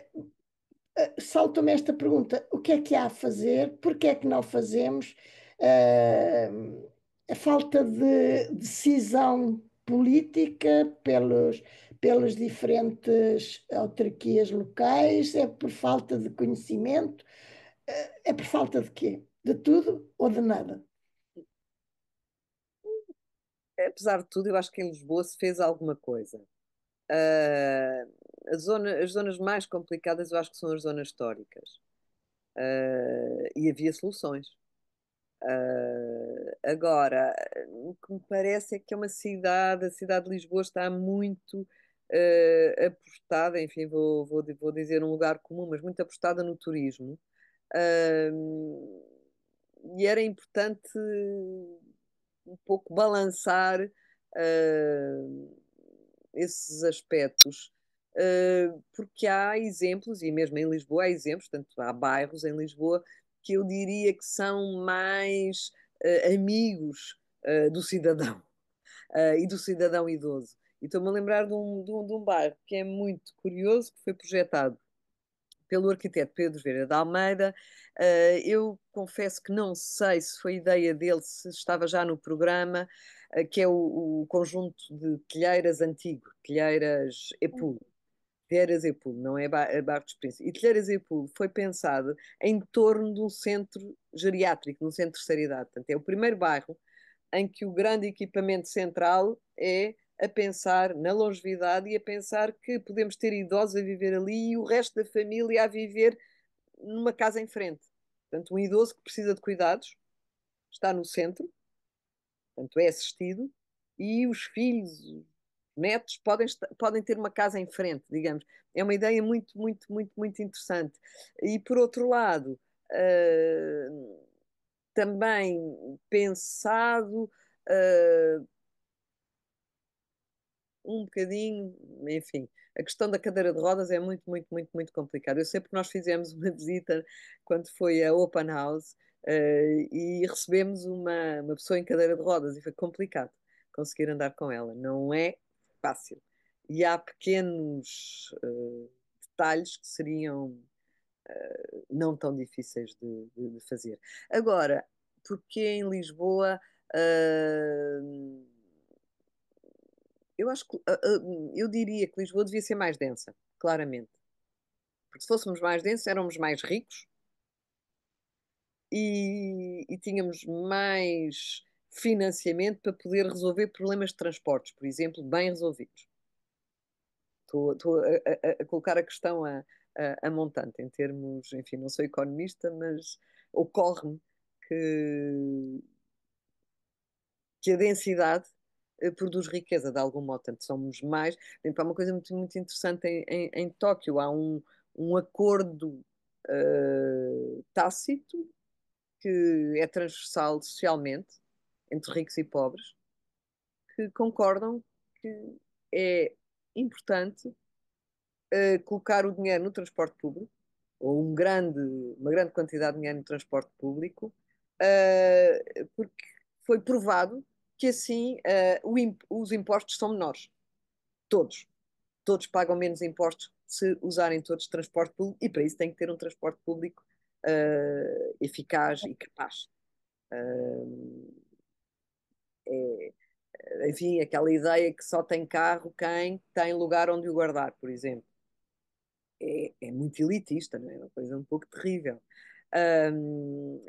salta-me esta pergunta: o que é que há a fazer? Porquê é que não fazemos? A falta de decisão política pelas diferentes autarquias locais? É por falta de conhecimento? É por falta de quê? De tudo ou de nada? Apesar de tudo, eu acho que em Lisboa se fez alguma coisa. Uh, as zonas mais complicadas eu acho que são as zonas históricas. E havia soluções. Agora, o que me parece é que é uma cidade, a cidade de Lisboa está muito apostada, enfim, vou dizer um lugar comum, mas muito apostada no turismo. E era importante um pouco balançar esses aspectos, porque há exemplos, e mesmo em Lisboa há exemplos, portanto, há bairros em Lisboa que eu diria que são mais amigos do cidadão e do cidadão idoso. E estou-me a lembrar de um bairro que é muito curioso, que foi projetado pelo arquiteto Pedro Vieira de Almeida. Eu confesso que não sei se foi ideia dele, se estava já no programa, que é o conjunto de telheiras antigo, telheiras Epul. Telheiras Epul, não é Bairro dos Príncipes. E Telheiras Epul foi pensado em torno de um centro geriátrico, de um centro de terceira idade. Portanto, é o primeiro bairro em que o grande equipamento central é a pensar na longevidade e a pensar que podemos ter idosos a viver ali e o resto da família a viver numa casa em frente. Portanto, um idoso que precisa de cuidados está no centro, portanto, é assistido, e os filhos, os netos, podem ter uma casa em frente, digamos. É uma ideia muito, muito, muito, muito interessante. E, por outro lado, também pensado um bocadinho, enfim, a questão da cadeira de rodas é muito, muito, muito, muito complicada. Eu sei porque nós fizemos uma visita quando foi a Open House, e recebemos uma pessoa em cadeira de rodas e foi complicado conseguir andar com ela. Não é fácil. E há pequenos detalhes que seriam não tão difíceis de fazer. Agora, porque em Lisboa. Eu acho que eu diria que Lisboa devia ser mais densa, claramente. Porque se fôssemos mais densos, éramos mais ricos e tínhamos mais financiamento para poder resolver problemas de transportes, por exemplo, bem resolvidos. Estou a colocar a questão a montante, em termos, enfim, não sou economista, mas ocorre-me que, que a densidade produz riqueza de algum modo. Portanto, somos mais. Há uma coisa muito, muito interessante em Tóquio. Há um acordo tácito que é transversal socialmente entre ricos e pobres, que concordam que é importante colocar o dinheiro no transporte público, ou uma grande quantidade de dinheiro no transporte público, porque foi provado que assim os impostos são menores. Todos. Todos pagam menos impostos se usarem todos transporte público, e para isso tem que ter um transporte público eficaz e capaz. É, enfim, aquela ideia que só tem carro quem tem lugar onde o guardar, por exemplo. É muito elitista, não é? Uma coisa um pouco terrível.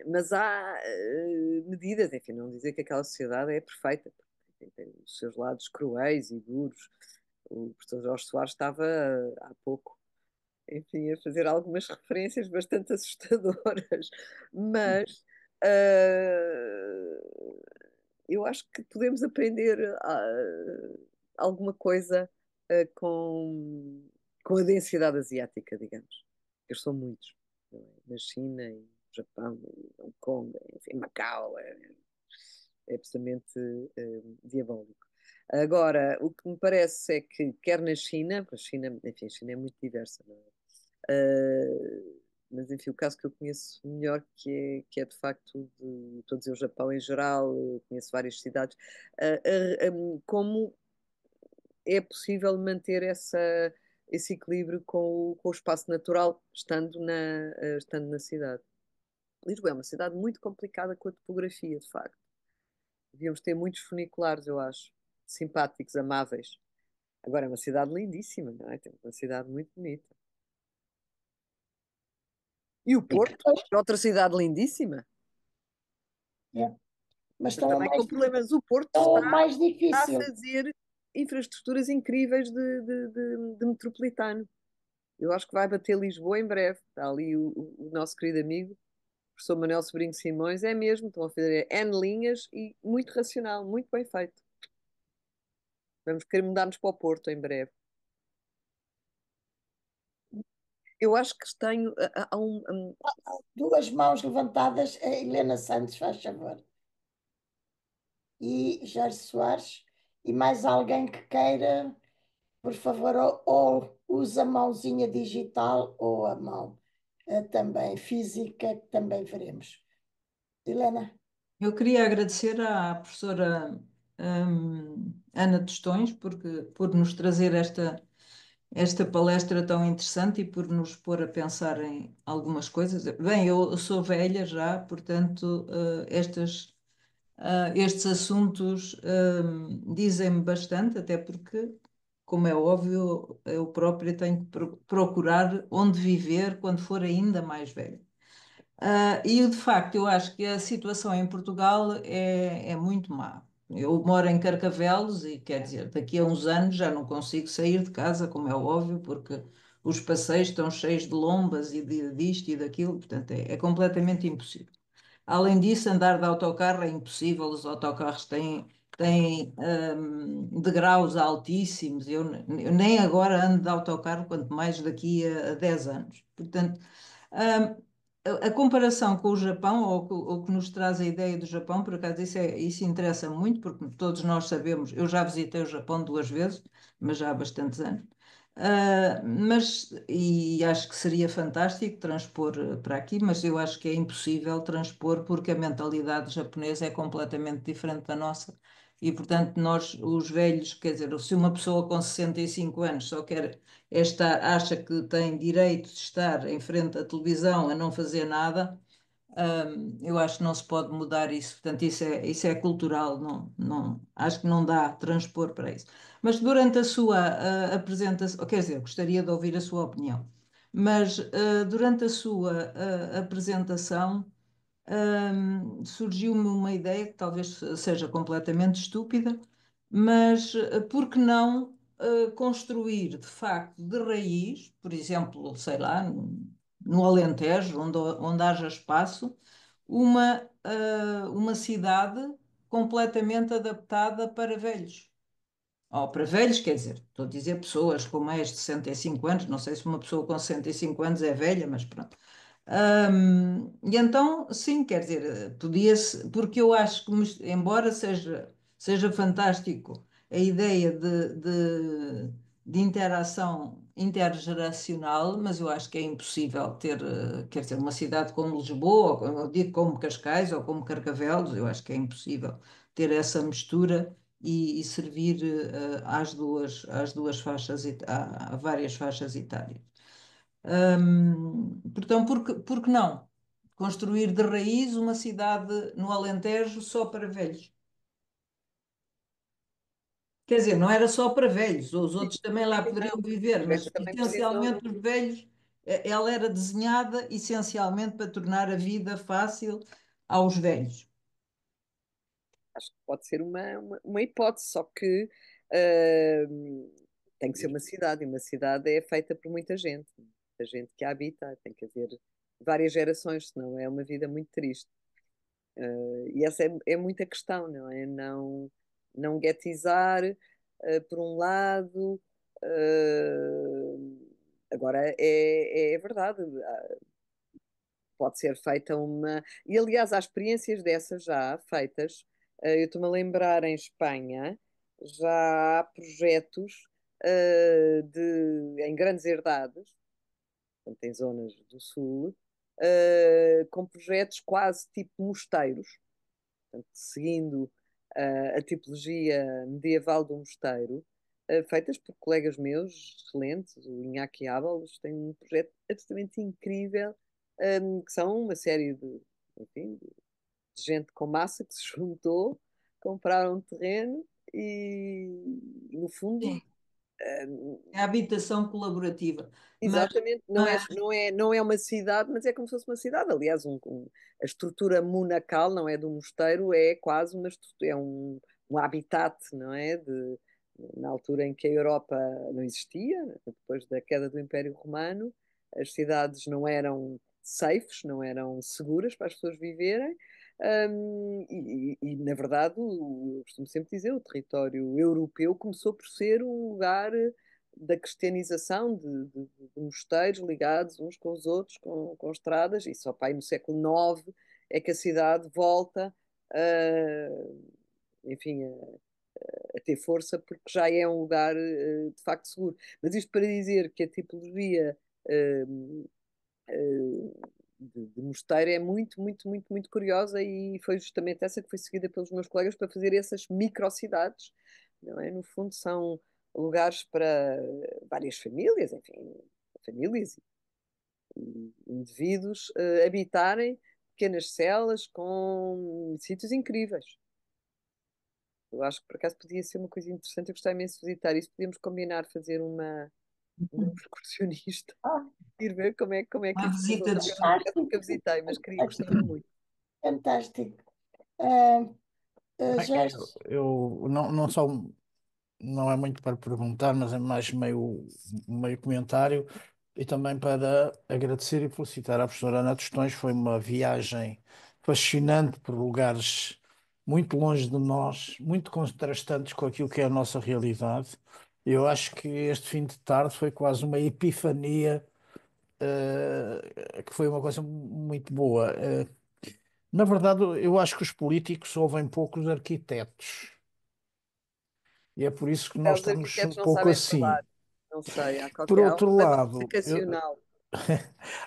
Mas há medidas, enfim, não dizer que aquela sociedade é perfeita, porque tem os seus lados cruéis e duros. O professor Jorge Soares estava há pouco, enfim, a fazer algumas referências bastante assustadoras, mas eu acho que podemos aprender alguma coisa com a densidade asiática, digamos. Eles são muitos, não é? Na China, e no Japão, e Hong Kong, enfim, Macau, é absolutamente diabólico. Agora, o que me parece é que, quer na China, a China, enfim, a China é muito diversa, não é? Mas enfim, o caso que eu conheço melhor, que é de facto estou a dizer o Japão em geral, conheço várias cidades, como é possível manter esse equilíbrio com o espaço natural estando na cidade. Lisboa é uma cidade muito complicada com a topografia, de facto. Devíamos ter muitos funiculares, eu acho, simpáticos, amáveis. Agora é uma cidade lindíssima, não é? Tem uma cidade muito bonita. E o E que Porto, depois, é outra cidade lindíssima, é, mas mas também com problemas. O Porto estão está a mais a difícil. fazer infraestruturas incríveis de metropolitano. Eu acho que vai bater Lisboa em breve. Está ali o nosso querido amigo, o professor Manuel Sobrinho Simões, é mesmo, estão a fazer N linhas e muito racional, muito bem feito. Vamos querer mudar-nos para o Porto em breve. Eu acho que tenho. Há Duas mãos levantadas, a Helena Santos, faz favor. E Jorge Soares. E mais alguém que queira, por favor, ou usa a mãozinha digital ou a mão também física, que também veremos. Helena, Eu queria agradecer à professora Ana Tostões por nos trazer esta palestra tão interessante e por nos pôr a pensar em algumas coisas. Bem, eu sou velha já, portanto, estas estes assuntos dizem-me bastante, até porque, como é óbvio, eu própria tenho que procurar onde viver quando for ainda mais velha. E de facto, eu acho que a situação em Portugal é muito má. Eu moro em Carcavelos e quer dizer, daqui a uns anos já não consigo sair de casa, como é óbvio, porque os passeios estão cheios de lombas e disto e daquilo, portanto é completamente impossível. Além disso, andar de autocarro é impossível, os autocarros têm degraus altíssimos. Eu nem agora ando de autocarro, quanto mais daqui a 10 anos. Portanto, hum, a comparação com o Japão, ou que nos traz a ideia do Japão, por acaso isso interessa muito, porque todos nós sabemos, eu já visitei o Japão 2 vezes, mas já há bastantes anos. E acho que seria fantástico transpor para aqui, mas eu acho que é impossível transpor porque a mentalidade japonesa é completamente diferente da nossa. E, portanto, nós, os velhos, quer dizer, se uma pessoa com 65 anos só quer acha que tem direito de estar em frente à televisão a não fazer nada, eu acho que não se pode mudar isso. Portanto, isso é cultural, acho que não dá transpor para isso. Mas durante a sua apresentação, quer dizer, gostaria de ouvir a sua opinião, mas durante a sua apresentação, surgiu-me uma ideia que talvez seja completamente estúpida, mas por que não construir de facto de raiz, por exemplo, sei lá, no Alentejo, onde haja espaço, uma cidade completamente adaptada para velhos. Ou para velhos, quer dizer, estou a dizer pessoas com mais de 65 anos, não sei se uma pessoa com 65 anos é velha, mas pronto. E então, sim, quer dizer, podia-se, porque eu acho que, embora seja fantástico a ideia de interação intergeracional, mas eu acho que é impossível ter, quer dizer, uma cidade como Lisboa, ou eu digo como Cascais ou como Carcavelos, eu acho que é impossível ter essa mistura e servir às duas faixas, a várias faixas etárias. Portanto, por que não construir de raiz uma cidade no Alentejo só para velhos? Quer dizer, não era só para velhos, os outros também lá poderiam viver, mas Também precisam. essencialmente os velhos, ela era desenhada essencialmente para tornar a vida fácil aos velhos. Acho que pode ser uma hipótese, só que tem que ser uma cidade, e uma cidade é feita por muita gente que a habita, tem que haver várias gerações, senão é uma vida muito triste. E essa é muita questão, não é? Não guetizar, por um lado, agora é verdade, pode ser feita uma. E aliás, há experiências dessas já feitas. Eu estou-me a lembrar em Espanha, já há projetos em grandes herdades, portanto, em zonas do sul, com projetos quase tipo mosteiros, portanto, seguindo a tipologia medieval do mosteiro, feitas por colegas meus excelentes, o Iñaki Ábalos tem um projeto absolutamente incrível, que são uma série enfim, de gente com massa que se juntou, compraram um terreno e no fundo, Sim, é a habitação colaborativa. Mas, exatamente, mas não é uma cidade, mas é como se fosse uma cidade. Aliás, a estrutura monacal, não é do mosteiro, é quase um habitat, não é? Na altura em que a Europa não existia, depois da queda do Império Romano, as cidades não eram safes, não eram seguras para as pessoas viverem. Na verdade, eu costumo sempre dizer, o território europeu começou por ser um lugar da cristianização de mosteiros ligados uns com os outros, com estradas, e só para aí no século IX é que a cidade volta, enfim, a ter força, porque já é um lugar de facto seguro. Mas isto para dizer que a tipologia de mosteiro é muito, muito, muito, muito curiosa e foi justamente essa que foi seguida pelos meus colegas para fazer essas microcidades, não é? No fundo são lugares para várias famílias, enfim, famílias e indivíduos habitarem pequenas celas com sítios incríveis. Eu acho que por acaso podia ser uma coisa interessante. Eu gostava imenso de visitar isso. Podíamos combinar fazer um excursionista, Ah, ir ver como é que Uma isso visita de resulta. Eu estudo. nunca fantástico, visitei, mas gostava fantástico, muito. fantástico. Ah, Bem, Jorge, eu não sou. Não é muito para perguntar, mas é mais meio comentário e também para agradecer e felicitar a professora Ana Tostões. Foi uma viagem fascinante por lugares muito longe de nós, muito contrastantes com aquilo que é a nossa realidade. Eu acho que este fim de tarde foi quase uma epifania, que foi uma coisa muito boa. Na verdade, eu acho que os políticos ouvem poucos arquitetos. E é por isso que nós Os estamos um arquitetos não pouco sabem assim. falar. Não sei, Por há um outro problema lado, comunicacional.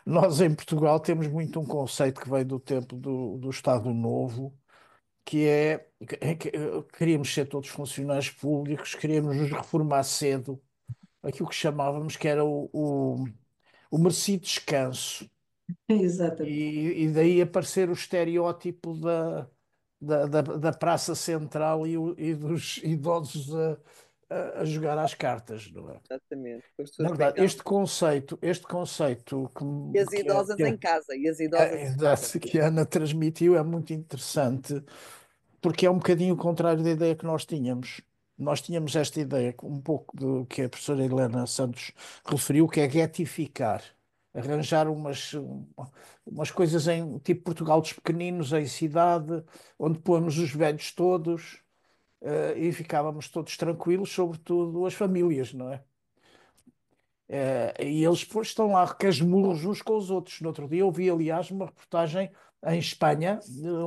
nós em Portugal temos muito um conceito que veio do tempo do Estado Novo, que é que queríamos ser todos funcionários públicos, queríamos nos reformar cedo, aquilo que chamávamos que era o merecido descanso. Exatamente. E daí aparecer o estereótipo da Praça Central e dos idosos a jogar às cartas, não é? Exatamente, com as Na suas verdade, bengalas. este conceito E as que, idosas em casa, e as idosas em casa. exato, que a Ana transmitiu é muito interessante, porque é um bocadinho o contrário da ideia que nós tínhamos. Nós tínhamos esta ideia, um pouco do que a professora Helena Santos referiu, que é guetificar, arranjar umas coisas em tipo Portugal dos pequeninos, em cidade, onde pôrmos os velhos todos, e ficávamos todos tranquilos, sobretudo as famílias, não é? E eles depois estão lá casmurros uns com os outros. No outro dia eu vi, aliás, uma reportagem em Espanha,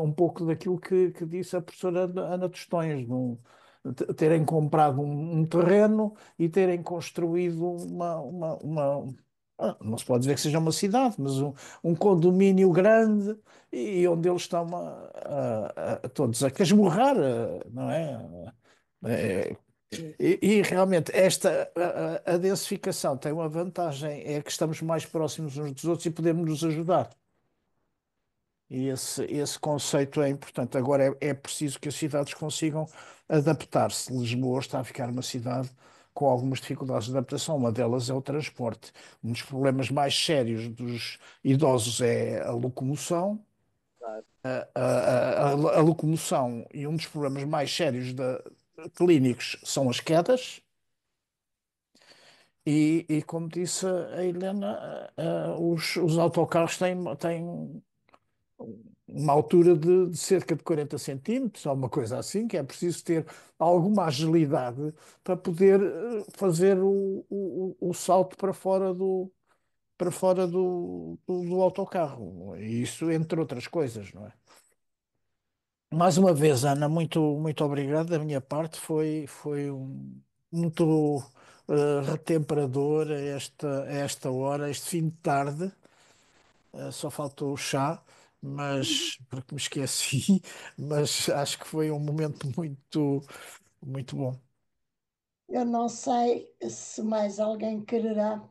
um pouco daquilo que disse a professora Ana Tostões, terem comprado um terreno e terem construído não se pode dizer que seja uma cidade, mas um condomínio grande e onde eles estão todos a casmurrar, não é? É, e realmente a densificação tem uma vantagem, é que estamos mais próximos uns dos outros e podemos nos ajudar. E esse conceito é importante. Agora é preciso que as cidades consigam adaptar-se. Lisboa está a ficar uma cidade com algumas dificuldades de adaptação. Uma delas é o transporte. Um dos problemas mais sérios dos idosos é a locomoção. Claro. A locomoção e um dos problemas mais sérios clínicos são as quedas. E como disse a Helena, os autocarros têm uma altura de cerca de 40 centímetros, ou uma coisa assim, que é preciso ter alguma agilidade para poder fazer o salto para fora do autocarro. E isso, entre outras coisas, não é? Mais uma vez, Ana, muito, muito obrigado da minha parte. Foi muito retemperador a esta hora, este fim de tarde. Só faltou o chá, mas porque me esqueci, mas acho que foi um momento muito, muito bom. eu não sei se mais alguém quererá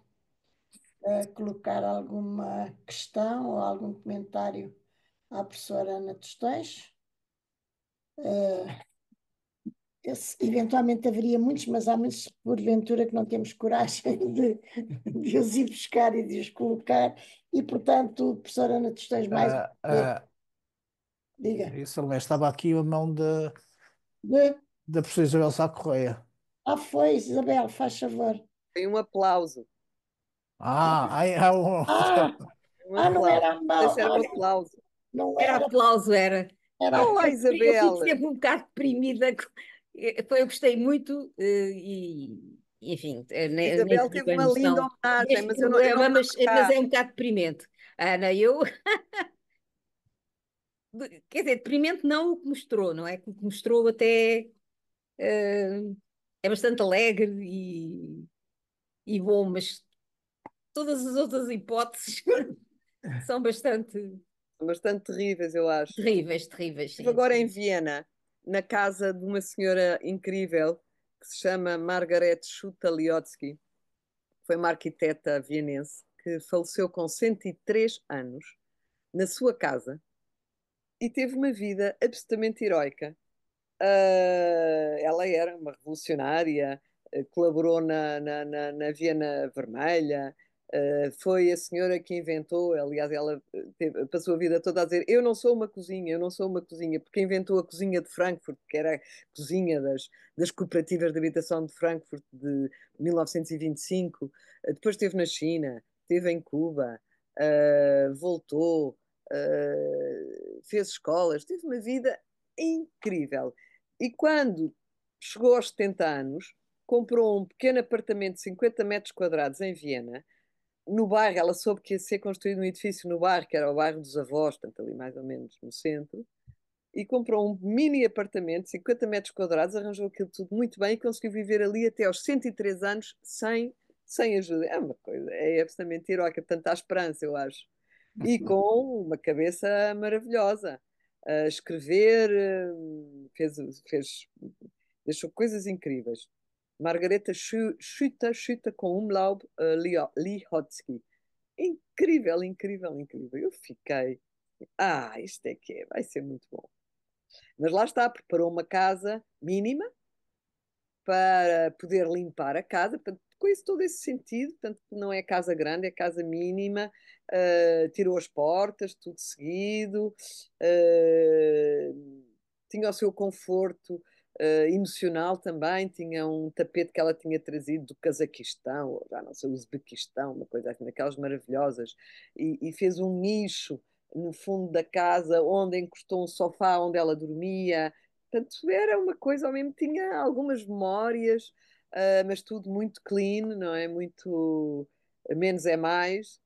colocar alguma questão ou algum comentário à professora Ana Tostões. Eventualmente haveria muitos, mas há muitos, porventura, que não temos coragem de os ir buscar e de os colocar, e, portanto, professora Ana Tostões, mais uma Ah, vez, ah, diga. Salomé, estava aqui a mão De- da professora Isabel Sá Correia. Foi, Isabel, faz favor. Tem um aplauso. Ai, Ah, Um não aplauso. era a Não sei mão, se era um olha, aplauso. não Era era, aplauso, era. era a Olá, Eu fico Isabel. sempre um bocado deprimida. Eu gostei muito e, enfim, nem Isabel tenho teve bem uma linda noção homenagem, deste mas eu não programa, estava mas cá. é um bocado deprimente. Ana, quer dizer, deprimente não o que mostrou, não é? O que mostrou até eh, é bastante alegre e bom, mas todas as outras hipóteses são bastante São bastante terríveis, eu acho. terríveis, terríveis, Estive sim, agora em sim. Viena, na casa de uma senhora incrível que se chama Margaret Schutt-Liotsky. Foi uma arquiteta vienense que faleceu com 103 anos na sua casa e teve uma vida absolutamente heroica. Ela era uma revolucionária, colaborou na Viena Vermelha, foi a senhora que inventou, aliás, ela passou a vida toda a dizer: Eu não sou uma cozinha, eu não sou uma cozinha, porque inventou a cozinha de Frankfurt, que era a cozinha das cooperativas de habitação de Frankfurt de 1925. Depois esteve na China, esteve em Cuba, voltou, fez escolas, teve uma vida incrível. E quando chegou aos 70 anos, comprou um pequeno apartamento de 50 metros quadrados em Viena. No bairro, ela soube que ia ser construído um edifício no bairro, que era o bairro dos avós, portanto, ali mais ou menos no centro, e comprou um mini apartamento de 50 metros quadrados, arranjou aquilo tudo muito bem e conseguiu viver ali até aos 103 anos sem ajuda. É uma coisa, é absolutamente heroica, portanto, há esperança, eu acho. E com uma cabeça maravilhosa. A escrever, fez, deixou coisas incríveis. Margareta Schuta com umlaut Lihotzky. Incrível, incrível, incrível. Eu fiquei, isto é que é, vai ser muito bom. Mas lá está, preparou uma casa mínima para poder limpar a casa, portanto, com isso todo esse sentido, portanto, não é casa grande, é casa mínima, tirou as portas, tudo seguido, tinha o seu conforto emocional também, tinha um tapete que ela tinha trazido do Cazaquistão, ou já não sei, Uzbequistão, uma coisa assim, daquelas maravilhosas, e fez um nicho no fundo da casa onde encostou um sofá onde ela dormia. Portanto, era uma coisa, ao mesmo tinha algumas memórias, mas tudo muito clean, não é? Muito menos é mais.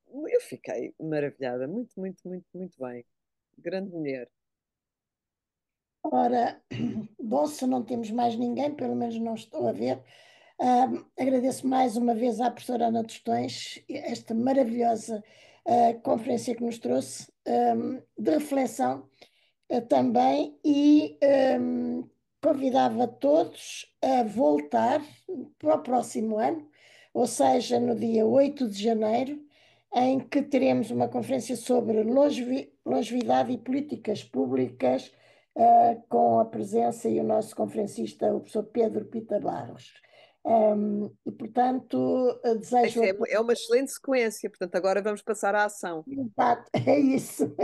Eu fiquei maravilhada, muito, muito, muito, muito bem. Grande mulher. Ora, bom, se não temos mais ninguém, pelo menos não estou a ver. Agradeço mais uma vez à professora Ana Tostões esta maravilhosa conferência que nos trouxe, de reflexão também, e convidava todos a voltar para o próximo ano, ou seja, no dia 8 de janeiro, em que teremos uma conferência sobre longevidade e políticas públicas, com a presença e o nosso conferencista, o professor Pedro Pita Barros. E, portanto, desejo Isso a é uma excelente sequência, portanto, agora vamos passar à ação. Exato, é isso.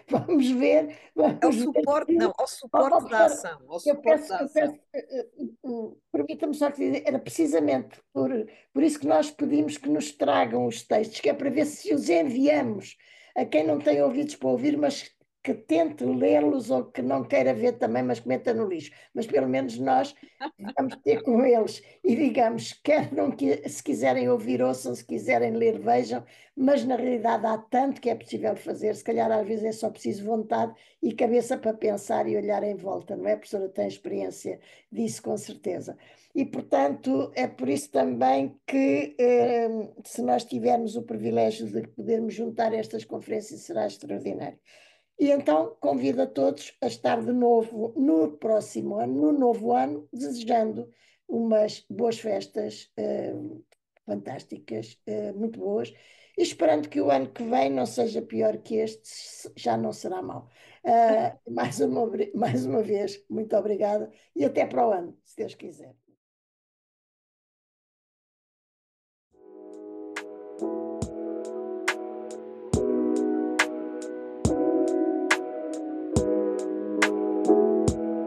Vamos ver, É o vamos ver suporte, não, se. ao Ó, suporte da professor, ação, ao suporte da eu ação. peço, permita-me só que dizer, era precisamente por isso que nós pedimos que nos tragam os textos, que é para ver se os enviamos a quem não tem ouvidos para ouvir, mas que tente lê-los, ou que não queira ver também, mas que meta no lixo. Mas pelo menos nós vamos ter com eles e digamos, quer não, se quiserem ouvir, ouçam, se quiserem ler, vejam, mas na realidade há tanto que é possível fazer, se calhar às vezes é só preciso vontade e cabeça para pensar e olhar em volta, não é? A professora tem experiência disso, com certeza. E, portanto, é por isso também que, se nós tivermos o privilégio de podermos juntar estas conferências, será extraordinário. E então convido a todos a estar de novo no próximo ano, no novo ano, desejando umas boas festas, fantásticas, muito boas, e esperando que o ano que vem não seja pior que este, já não será mau. Mais uma vez, muito obrigada e até para o ano, se Deus quiser.